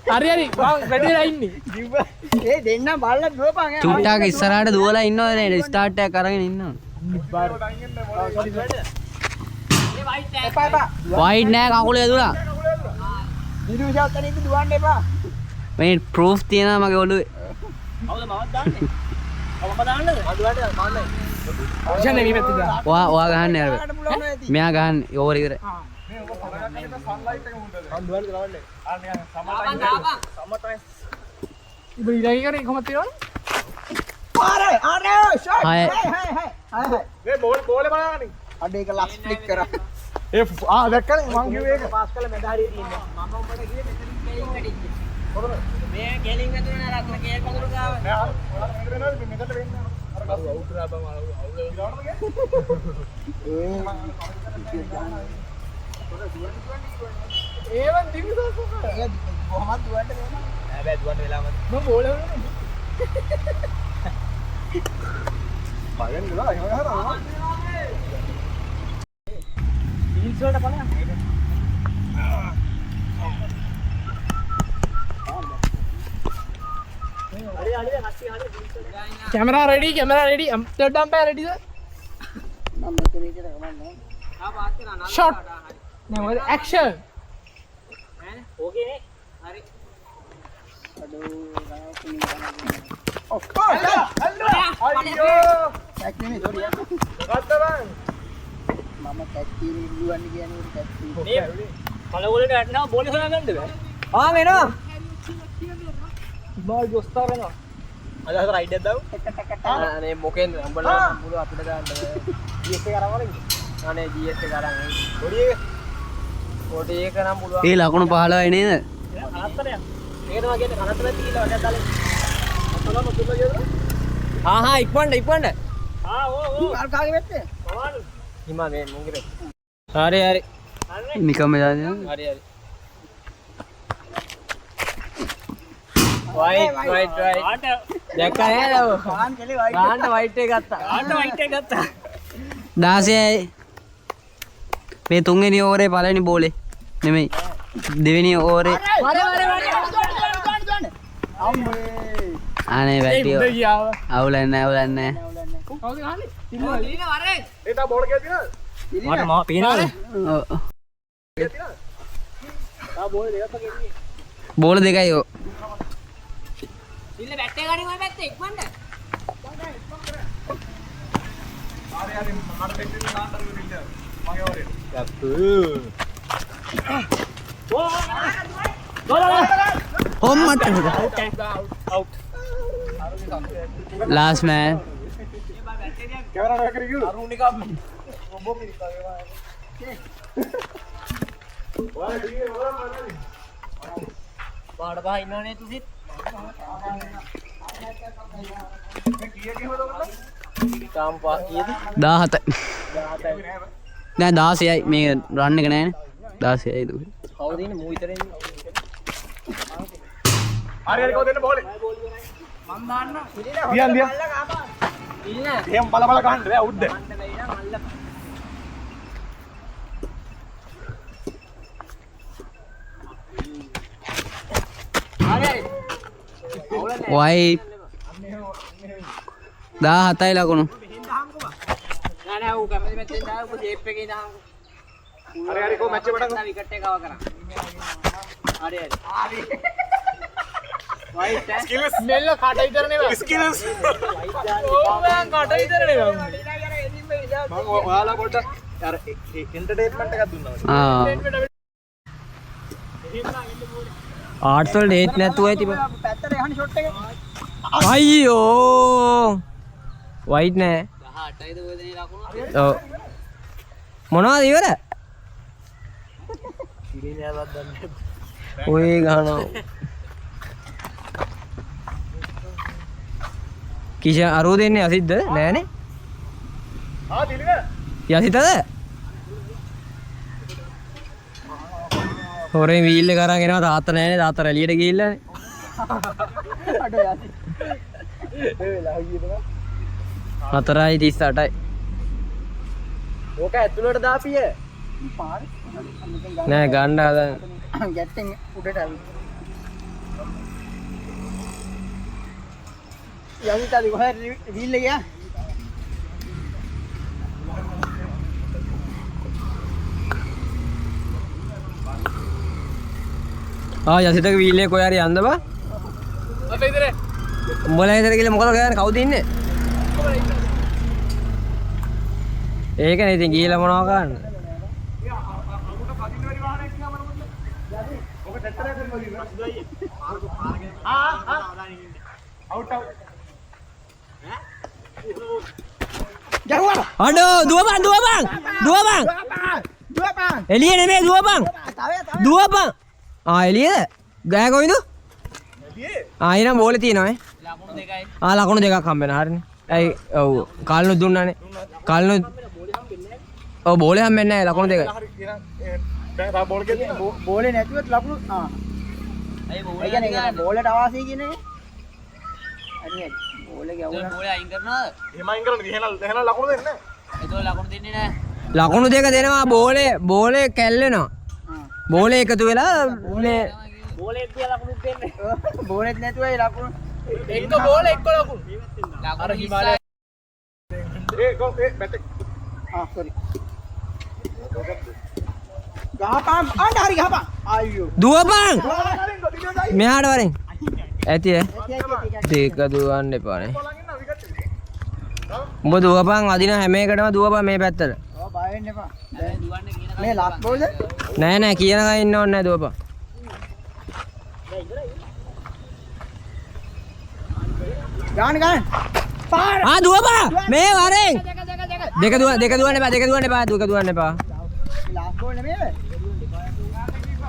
D: හරි හරි වැඩිලා ඉන්නේ.
A: ඒ දෙන්න බල්ලා දුවපන්
C: චුට්ටක් ඉස්සරහට දුවලා ඉන්නවද නේද ස්ටාර්ට් එකක් අරගෙන ඉන්නවා
A: එපා එපා
C: වයිඩ් නෑ කකුල ඇදුලා
A: දිනු ෂොට් එකේ දුවන්න එපා
C: මේ ප්‍රූෆ් තියෙනවා මගේ ඔළුවේ
A: අවුද මමත් දාන්නේ අවම දාන්නද මම දුවන්න මාන්නයි
D: ඔෂන් මේ පැත්තට දාන්න.
C: ඔයා ගහන්න යාර
A: ගන්න පුළුවන් නේද
C: මෙයා ගහන්න ඕවර් ඉවරයි
A: මේ ඔබ පරගන්න එක සන්ලයිට් එක මුන්දද මම දුවන්න දාන්නේ අනේ සමතයි
D: ඉබ ඊළඟ කරේ කොහොමද තියෙනවද?
A: අර ෂොට්
C: හයි.
A: හයි මේ බෝලේ බලන්නේ අඩ ඒක ලක්ස් ෆ්ලික් කරා ඒ දැක්කනේ මං කිව්වේ ඒක පාස් කළ මැද හරිය තියෙන්නේ මම උඹට කිව්වේ මෙතනින් කෙලින් කඩින්නේ කොහොමද මේ කෙලින් ඇතුලේ නෑ රත්න කේල් පඳුරු ගාව නෑ අර මෙතන වෙනවද මෙතන වෙන්නේ අර අවුට් කරා බං අවුල් ඒවන් දිවිසස් ඒක කොහොමද දුවන්න වෙනවා නෑ බෑ දුවන්න වෙලාවක් මම බෝලේ
D: Heels වලට බලන්න. Camera ready, camera ready. Third umpire ready sir. Shot. Now action. Okay නේ. හරි. කලවලට ඇටනවා බෝලේ හොයාගන්නද බෑ.
A: ආ වෙනවා.
D: බෝල් ගොස්තා වෙනවා.
A: අද හතර රයිඩ් එකක් දාමු.
C: අනේ මොකෙන් උඹලා මුළු අපිට ගන්න
A: GS එක අරන් වලින්.
C: අනේ GS එක අරන්
A: පොඩි එක.
C: පොඩි එක නම් මුළු
B: ඒ ලකුණු 15යි නේද?
D: අනත්තරයක්.
A: ඒක තමයි කියන්නේ කනතර තියලා වටක් දාලා. අතලම තුල ගියද?
B: ආහා ඉක්මනට ඉක්මනට.
D: ආ ඕ
A: අර කාගේ වෙත්තේ?
D: කොහොමද?
C: හිමා මේ මුංගේ
B: හරි හරි. නිකම්ම දාන්න.
C: හරි හරි වයිට්
D: ආට
C: දැක්කා නේද
A: පාන් කෙලි වයිඩ්.
C: ගාන්න වයිට් එක ගත්තා
D: ආට වයිට් එක ගත්තා.
B: 16යි. මේ තුන්වෙනි ඕවරේ පළවෙනි බෝලේ. නෙමෙයි. දෙවෙනි ඕවරේ.
A: අම්මේ.
B: අනේ වැටියෝ.
D: උඩ ගියාව.
B: අවුලන්නේ අවුලන්නේ.
D: කවුද ගහන්නේ?
A: ඒ තා බෝල් ගියද නේද?
D: මට මා පේනවද?
B: ඔව්.
A: තා බෝල් දෙකක් ගෙන්නේ.
B: බෝල දෙකයි ඔය.
C: ඉල්ල බැට් එක ගනින් ඔය පැත්තේ ඉක්මනට
A: හරි හරි මට දෙන්න නාන්තර දෙන්න. මගේ වරේ.
B: හොම්මට.
D: අවුට්.
B: Last man.
A: කැමරා එක කරියු. අරුණ එක රොබෝ මිරිකා වා. ඔයා ඩීගේ වරම නැති.
C: පාඩ පහ ඉන්නවනේ තුසිත්
A: මේ කීයක හොදවද?
C: තාම පහ කීයද
B: 17.
A: 17යි
B: නෑ
A: නෑ.
B: 16යි මේ රන් එක නෑනේ. 16යි දුක.
C: කවුද ඉන්නේ මූ විතරේ ඉන්නේ
A: හරි හරි කෝ දෙන්න බෝලේ.
C: මම දාන්න
A: දියන් දියන්.
C: ඉන්න
A: එහෙම බල බල ගන්න බෑ උඩ.
C: මන්න බැයි නම් අල්ල
B: වයිට්. 17යි ලකුණු.
C: නෑ නෑ ඌ කැමති මෙතෙන් දාලා ඌ ජේප් එකේ දාහම
A: හරි හරි කෝ මැච් එක පටන් ගමු.
C: විකට් එක කව කරා හරි හරි වයිට්
A: ස්කිල්ස්
D: මෙල්ල කට විතර නෙවෙයි.
A: ස්කිල්ස්.
D: ඕමයන් කට විතර නෙවෙයි.
A: මම ඔයාලා පොඩ්ඩක් අර එන්ටර්ටේන්මන්ට් එකක් දුන්නා.
B: ආ. ආර්ට්ස් වල ඒත් නැතුවයි තිබ්බ.
A: පැත්තට යහන ෂොට් එක.
B: අයියෝ. වයිට් නෑ.
C: 18යිද ඔය දෙනේ ලකුණු
B: ඔව්. මොනවද ඉවර?
A: ඉරිනියාවක් දන්නේ.
B: ඔය ගහනවා. කිෂ අරෝ දෙන්නේ අසිද්ද නෑනේ.
A: ආ දිලිව.
B: යසිතද? හොරේ වීල් එක අරන් එනවා තාත්තා නෑනේ තාත්තා රැලියට ගිහිල්ලානේ.
A: අඩ යසි. ඒ වෙලාව ගියනවා.
B: 4:38යි.
C: ඕක ඇතුළට දාපිය
A: පාර.
B: නෑ ගන්න හදන.
A: ගැට්ටෙන් උඩට ආවි. යවිතාලි කොහෙද වීල් එක ගියා?
B: ආ යසිතක වීල් එක කොහේ හරි යන්න බා.
D: අපේ ඉතරේ.
B: උඹලා හිතර කියලා මොකද කියන්නේ කවුද ඉන්නේ? ඒකනේ ඉතින් ගිහලා මොනවා කරන්න?
A: ඔක ටෙට්ටරයක් කරනවා ආ අවුට් අවුට්. ගැහුවා.
B: අඩෝ දුවපන් දුවපන් දුවපන්
A: දුවපන්.
B: එළිය නෙමෙයි දුවපන්
A: තව
B: දුවපන් ආ එළියද ගෑ කොයිද
A: එළියේ.
B: ආ ඊනම් බෝලේ තියෙනවා ඈ
C: ලකුණු දෙකයි
B: ආ ලකුණු දෙකක් හම්බ වෙනවා හරිනේ ඇයි ඔව් කාල්නු දුන්නානේ කාල්නු ඔව් බෝලේ හම්බෙන්නේ නැහැ ලකුණු දෙකයි
A: හරි කියනවා. දැන් තා බෝල් ගෙදින
E: බෝලේ නැතිවත් ලකුණු
C: අය
E: ඒ කියන්නේ බෝලට අවාසී කියන එක. හරි හරි.
A: බෝලේ
C: දැන්
A: ගැවුණා.
C: බෝලේ අයින් කරනවද?
E: එහෙම අයින් කරන්නේ එහෙනම් ලකුණු දෙන්නේ
C: ඒතකොට ලකුණු දෙන්නේ නැහැ.
B: ලකුණු දෙක දෙනවා බෝලේ කැල්ලෙනවා. බෝලේ එකතු වෙලා මේ
D: බෝලෙත් තියලා ලකුණු දෙන්නේ.
A: බෝලෙත් නැතුව ඒ ලකුණු
D: එක බෝල එක්ක ලකුණු.
C: ලකුණු හිමාලය
E: ඒ බැට් එක
A: sorry. ගහපන් හරි ගහපන්. අයියෝ.
B: දුවපන්. මෙහාට වරෙන්. ඇති ඈ. දෙක දුවන්න එපානේ. උඹ දුවපන් අදින හැම එකටම දුවපන් මේ පැත්තට.
A: ඔව් බය වෙන්න එපා.
C: දුවන්න කියන
A: මේ ලාස්ට් බෝල්ද?
B: නෑ කියන ගා ඉන්න ඕනේ නෑ දුවපන්.
A: ගාන පාර.
B: දුවපන්. මේ වරෙන්. දෙක දුවන්න එපා. දෙක දුවන්න එපා.
A: ලාස්ට් බෝල් නෙමෙයි.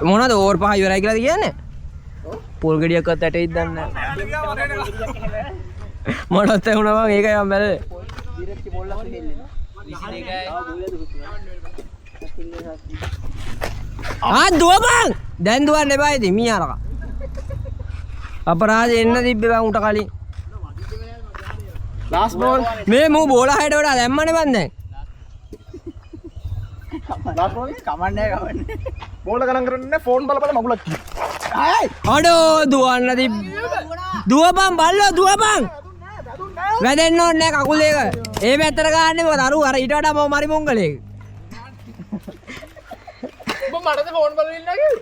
B: මොනවද ඕවර් 5 ඉවරයි කියලාද කියන්නේ? පොල් ගෙඩියක්වත් ඇටෙයිද දන්නේ නැහැ. මොනවද වුණා මම ඒකයි මම බැලුවේ.
A: ඩිරෙක්ට් බෝල් එකක් හෙල්ලෙනවා.
C: 21යි.
B: දුවපන්. දැන් දුවන්න එපා ඉතින් මීහරක. අපරාධ එන්න තිබ්බේ බං උට කලින්.
A: Last ball.
B: මේ මූ බෝල හයට වඩා දැම්මනේ බං දැන්.
A: ලාස්ට් බෝල් කමන්නේ කමන්නේ.
E: බෝල ගණන් කරන්නේ ෆෝන් බල මගුලක් කි.
A: ආයි.
B: අඩෝ දුවන්න තිබ්. දුවපන් බල්ලෝ දුවපන්. වැදෙන්න ඕනේ නැහැ කකුල් දෙක. ඒ පැත්තට ගන්න මොකද අර ඊට වඩා මම මරි මොංගලේ.
D: උඹ මටද ෆෝන් බලලා ඉන්නා කිව්වේ?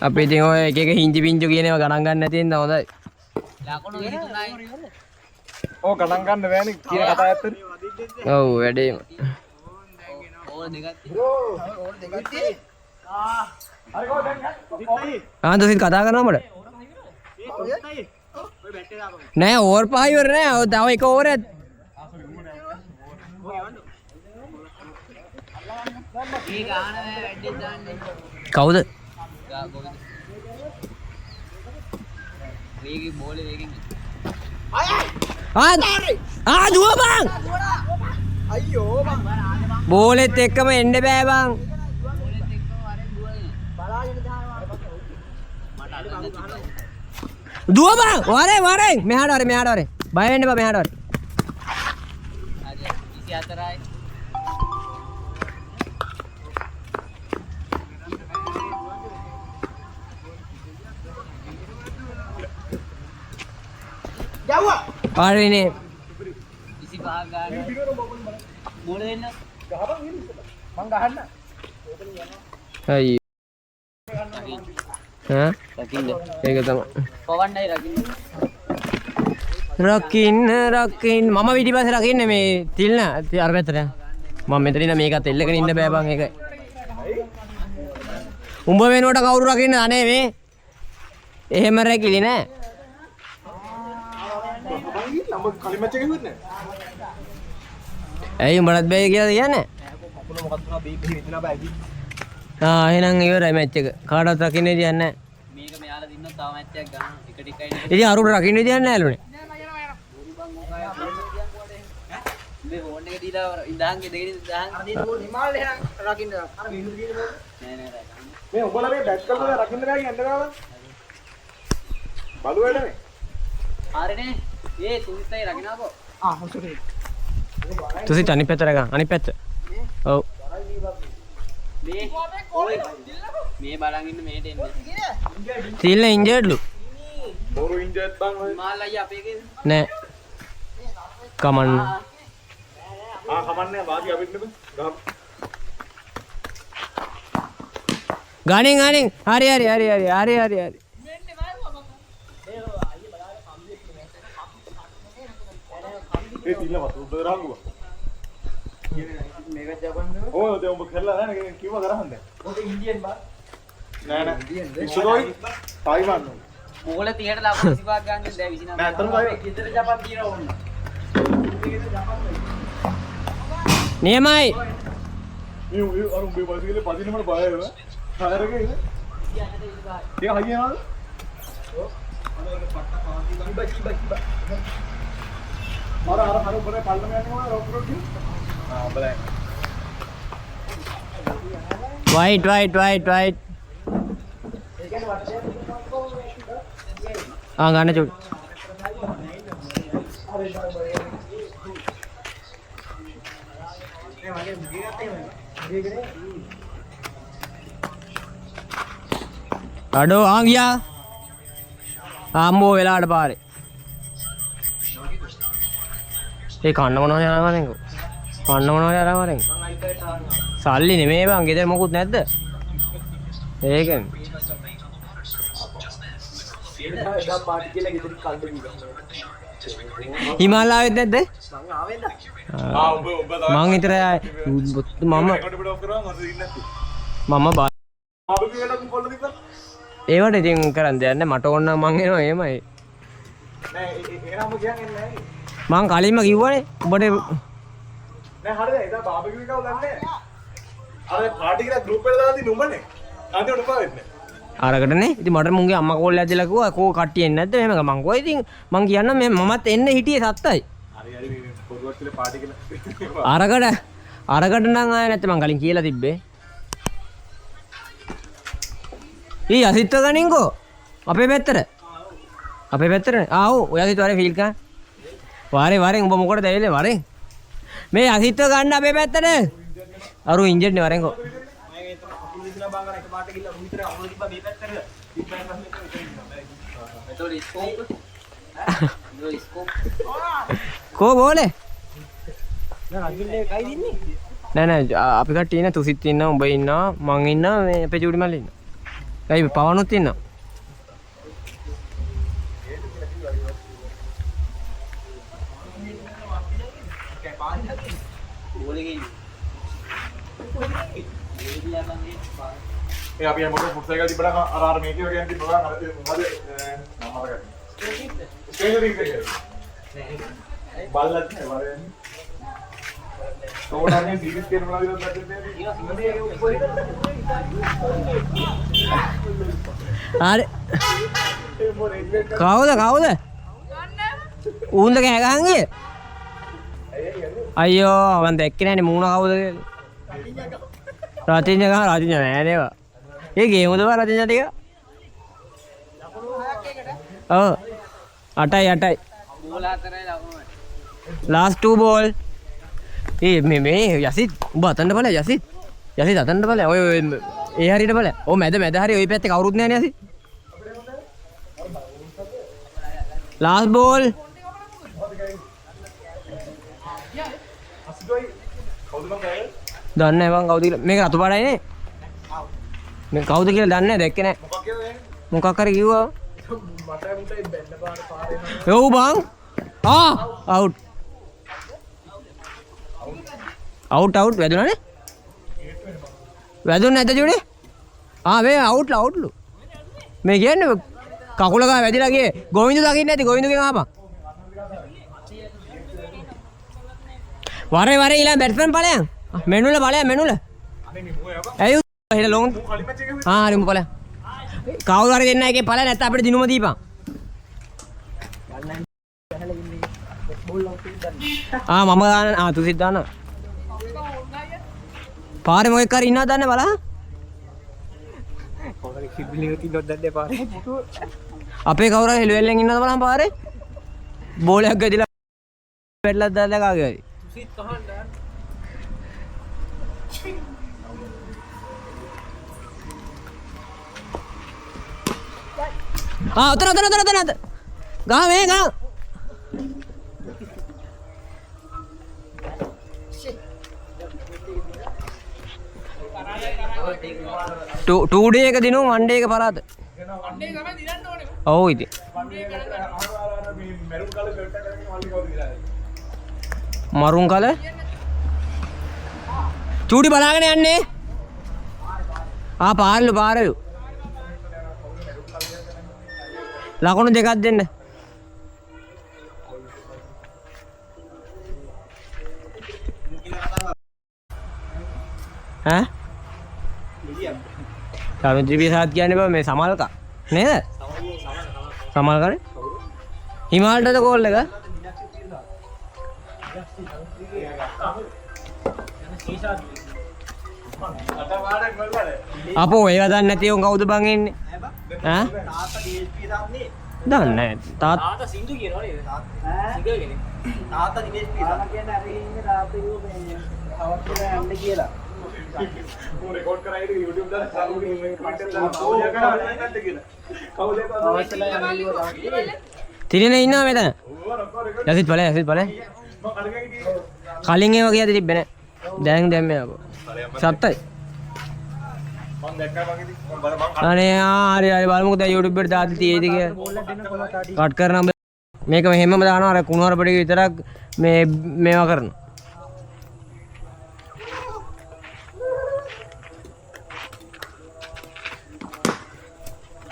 B: අපි ඉතින් ඔය එක එක හිංචි පිංචු කියන ඒවා ගණන් ගන්න නැති ඉන්න හොඳයි.
C: ලකුණු 23යි.
E: ඕක ගණන් ගන්න බෑනේ කියන කතාව ඇත්තනේ.
B: ඔව් වැඩේම.
C: ඕන දෙකක්
A: ඕල් දෙකක් තියෙයි.
E: හරි කොහොමද දැන්
B: ආන්දසින් කතා කරනවා මඩ. නෑ ඕවර් 5 ඉවර නෑ. ඔය තව එක ඕවරයක්.
C: මේ ගාන වැඩි දාන්නේ.
B: කවුද?
C: කොහෙද? වේගෙ බෝලේ වේගෙන්.
B: දුවපන්.
A: අයියෝ මං
B: බෝලෙත් එක්කම එන්න බෑ බං.
C: බෝලෙත් එක්කම වරෙන් දුවන්නේ.
A: බලාගෙන දානවා.
C: මට අල්ලන්න තිබ්බා.
B: දුවපන්. වරෙන් මෙහාට වරෙන්. බය වෙන්න එපා මෙහාට වරෙන්.
C: හරි 24යි.
A: යවුවා.
B: හරිනේ.
C: 25 ගාන. බෝල දෙන්න.
A: මං ගහන්න.
B: අයියෝ. ඈ
C: රකින්න.
B: ඒක තමයි.
C: පවන්නයි රකින්න.
B: රකින්න මම පිටිපස්සේ රකින්නේ මේ තිල්න අර පැත්තට. මම මෙතන ඉන්න මේකත් එල්ලගෙන ඉන්න බෑ බං ඒකයි. උඹ වෙනුවට කවුරු රකින්න අනේ මේ. එහෙම රැකිලි නෑ.
E: නම් කලින් මැච් එකේ ඉවරනේ.
B: ඇයි උඹලත් බෑ කියලා කියන්නේ?
E: අපුණ මොකක්ද තුනා බීක් ගහේ ඉඳලා බෑ කි.
B: එහෙනම් ඉවරයි මැච් එක. කාටවත් රකින්න දෙයක් නැහැ.
C: මේක මෙයාලා දින්නොත් තව මැච් එකක් ගන්න. එක ටිකයි නේ.
B: ඉතින් අරුට රකින්න දෙයක් නැහැ ලුනේ.
C: මේ ෆෝන් එක දීලා ඉඳහන් දෙකේ ඉඳහන්
A: හිමාල එහෙනම් රකින්න. අර විහිළු කියන බෝල්.
C: නෑ නෑ
E: මේ උඹලා මේ බැට් කරලා රකින්න බෑ කියන්නේ ගාව. බලු වැඩනේ.
C: හරිනේ. ඒ තුන්තයි රකින්නකෝ.
A: හොසරේ.
B: තුසිත් අනිත් පැත්තට ගන්න. අනිත් පැත්ත. ඔව්.
C: මේ ඔය මේ බලන් ඉන්න මේට එන්න.
B: තිල්න ඉන්ජර්ඩ්ලු.
E: බෝරු ඉන්ජර්ඩ් බං ඔය.
C: මාල් අයියා අපේ එකේ.
B: නෑ. කමන්න.
E: කමන්නේ වාගේ අපිට නෙමෙයි. ගහ.
B: ගණන්. හරි.
E: ඒ තිල්ල වතුර දාගුවා.
A: මේක ජපන්නේ.
E: ඔය දැන් උඹ කරලා නැහැ නේ කිව්ව කරහන් දැන්.
A: ඔතේ ඉන්දියන් බා.
E: නෑ ඉස්සරෝයි තායිවාන් නෝ.
C: බෝල 30ට ලකුණු 25ක් ගන්න දැන් 29.
E: නෑ අතන තායිවාන්.
A: ගෙදර ජපන් තියනවා ඕන්න.
B: නියමයි.
E: මේ අර උඹේ බයිසිකලේ පදිනමඩ බය වෙනවා. ටයර් එකේ ඉන්නේ. ඒක හයියනවද? ඔව්. අර උඹේ පල්ලම යන්නේ මොනවද රොක් රොක් කිව්ව? බලන්න.
B: වයිට්. ගන්න චුට්. අඩෝ ආ ගියා ආම්බෝ වෙලාවට පාරේ ඒ කන්න මොනවද යනවද කන්න මොනවද යනවද සල්ලි නෙමෙයි බං ගෙදර මොකුත් නැද්ද ඒකනේ හිමාලයාවෙත් නැද්ද මං විතර මම ඒවට ඉතින් කරන්න දෙයක් නැහැ මට ඕන නම් මං එනවා එහෙමයි මං කලින්ම කිව්වනේ උඹට
E: නෑ හරිද එදා බාබකියු එකව දන්නේ අර පාටි කියලා ගෲප් එකට දාලා තිබුණ උඹනේ අන්තිමට පාවෙන්නේ
B: අරකටනේ ඉතින් මට මුන්ගේ අම්මා කෝල් ඇදලා කිව්වා කෝ කට්ටිය එන්නේ නැද්ද මෙහෙම මං කිව්වා ඉතින් මං කියන්නම් මමත් එන්න හිටියේ සත්තයි
E: හරි හරි පොදුවත් කියලා පාටි කියලා
B: අරකට නම් ආය නැත්නම් මං කලින් කියලා තිබ්බේ ඊ අසිත්ව ගනින්කෝ අපේ පැත්තට ආව් ඔය අසිත් වරේ ෆීල් කා වරෙන් උඹ මොකටද ඇවිල්ලා වරෙන් මේ අසිත්ව ගන්න අපේ පැත්තට අරු ඉන්ජර් නේ වරෙන්කෝ කෝ බෝලේ නෑ අපි කට්ටිය ඉන්න තුසිත් ඉන්නවා උඹ ඉන්නවා මං ඉන්නවා මේ අපේ චූටි මල්ලි ඉන්නවා ඇයි පවනුත් ඉන්නවා
E: ඒ අපි මොකද ෆුට් සයිකල් තිබ්බට අර මේකේ වගේ යන්ති බගා අර මොකද මම මතකයි ස්ටේජරින් එකේ බල්ලත් නේ වරේ තෝඩන්නේ සීරීස් කියන මොනවද
B: හරි කවුද ඌන්ද කෑ ගහන් ගියේ අයියෝ මම දැක්කේ නෑනේ මූණ කවුද කියලා රතිඤ්ඤ නෑ නේවා ඒ ගේමුද බා රතිඤ්ඤ ටික ඔව් 8යි
C: බෝල 4යි ලකුණු
B: last 2 ball ඒ මේ යසිත් උඹ අතන්න බලය යසිත් අතන්න බලය ඔය ඒ හරියට බලය ඔය මැද හරි ඔය පැත්තේ කවුරුත් නෑනේ යසිත් last ball දන්නේ නැහැ මං කවුද කියලා මේක රතු පාටයිනේ මේ කවුද කියලා දන්නේ නැහැ දැක්කේ නැහැ මොකක් හරි කිව්වා මට මුටයි බෙන්න පාරේ ඔව් බං අවුට් වැදුණානේ වැදුන්නේ නැද්ද ජුනේ මේ අවුට්ලු මේ කියන්නේ කකුල ගා වැදිලා ගියේ ගෝවින්ද දකින්න නැති ගෝවින්දගෙන් ආපන් වරේ ඊළඟ බැට්ස්මන් ඵලයන් මෙනුල ඇයි එහෙල ලොන් හරි උඹ ඵලයන් කවුරු හරි දෙන්න එකේ ඵල නැත්නම් අපිට දිනුම දීපන් මම දාන තුසිත් දාන පාරේ මොකෙක් හරි ඉන්නවද දන්නේ බලන්න කොහොමද කිබ්ලිං තින්නොත් දන්නේ පාරේ අපේ කවුරු හරි හෙළුවෙල්ලෙන් ඉන්නවද බලන්න පාරේ බෝලයක් ගදිලා වැටලා දාලා කාගේ හරි තුසිත් කහන්න උතර ගා මේ ගා 2 day එක දිනුව 1 day එක පරාද 1 day තමයි දිනන්න ඕනේ ඔව් ඉතින් 1 day ගණන් කරලා මේ මරුන් කලර් ෂර්ට් එකක් අරගෙන මල්ලි කවුද කියලා මරුන් කලර් චූටි බලාගෙන යන්නේ පාරලු ලකුණු දෙකක් දෙන්න ඈ සමිත්‍රි සාත් කියන්නේ බා මේ සමල්කා නේද සමල්කානේ හිමාලටද කෝල් එක අපෝ ඒව දන්නේ නැති උන් කවුද බං එන්නේ ඈ තාත්තා DSP දාන්නේ දන්නේ නැහැ තාත්තා සින්දු කියනවා නේද තාත්තා සිංගල් කෙනෙක් තාත්තා DSP දාලා කියන්නේ අර ඉන්නේ තාත්තා කිව්ව මේ
E: वो रिकॉर्ड कराई थी YouTube दा चालू की कौन
B: තිරෙන ඉන්නවා මෙතන. යසිත් බලය යසිත් බලය. කලින් ඒවා ගියාද තිබ්බේ නෑ. දැන් දැම්මේ ආපහු. සත්තයි.
E: මම දැක්කා මගේ මම
B: අනේ හරි හරි බලමුකෝ දැන් YouTube එකට දාලා තියෙයිද කියලා. කට් කරන මේක මෙහෙමම දානවා අර කුණුවර පිටේ විතරක් මේවා කරනවා.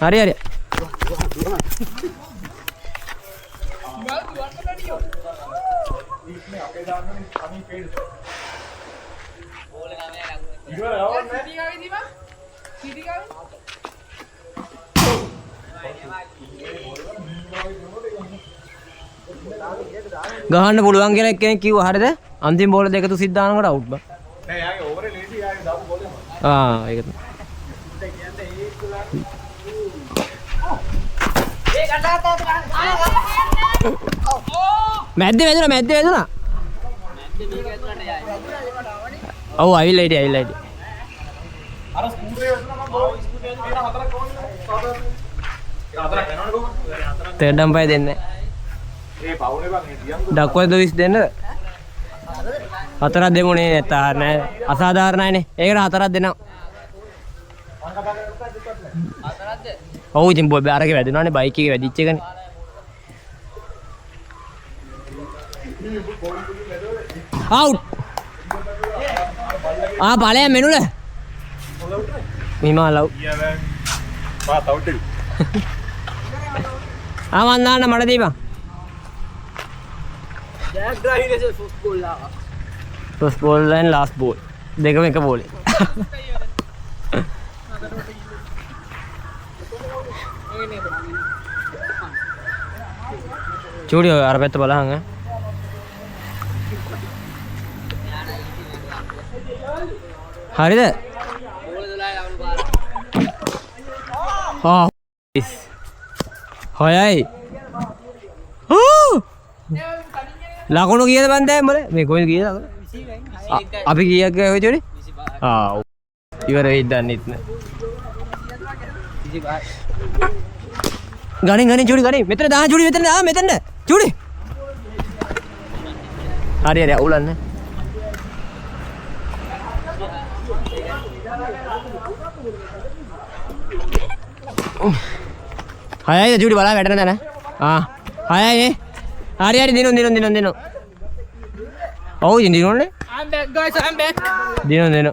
B: හරි හරි. ගහන්න පුළුවන් කියලා එක්කෙනෙක් කිව්වා හරියද? අන්තිම බෝල දෙක තුසින් දානකොට අවුට් බා.
E: නෑ යාගේ ඕවරේ නේද යාගේ දාපු බෝලේ.
B: ඒක තමයි. මැද්දේ වැදුනා. ඔව් අවිල්ලා හිටියේ.
E: අර ස්කූටරේ වුණා මම බෝල් ස්කූටරේ තියෙන හතරක් ඕනේ. හතරක් යනවනේ කොහොමද?
B: තෙඩම් පය දෙන්නේ.
E: ඒ පවුනේ බං ඒ දියම්
B: ඩක්වල 20 දෙන්නද? හතරක් දෙමුනේ නැත්තා නෑ අසාධාරණයිනේ. ඒකට හතරක් දෙනවා.
C: හතරක්ද?
B: ඔව් ඉතින් අරගේ වැදුනානේ බයික් එකේ වැදිච්ච එකනේ. අවුට්. බලය මෙනුල. මිමාලව්.
E: පාත් අවුට් එක.
B: මන් දාන්න මට දීපන්. First ball and last ball. දෙකම එක බෝලේ. චූඩි අර පැත්ත බලහන් ඈ. හරිද? හොයයි. ලකුණු කීයද බන් දැන් මොලේ? මේ කොහෙද කීයද? අපි කීයක් ගියා ඔය චූඩි? ඉවර වෙයි දන්නෙත් නෑ. ගණන් චූඩි ගණන්. මෙතන දාන්න චූඩි මෙතන චූඩි. හරි අවුලන්නේ. හයයි චූඩි බලා වැටෙන තැන. හයයි. හරි දිනු. ඔව් දිනුනේ.
D: I'm back guys, I'm back.
B: දිනු.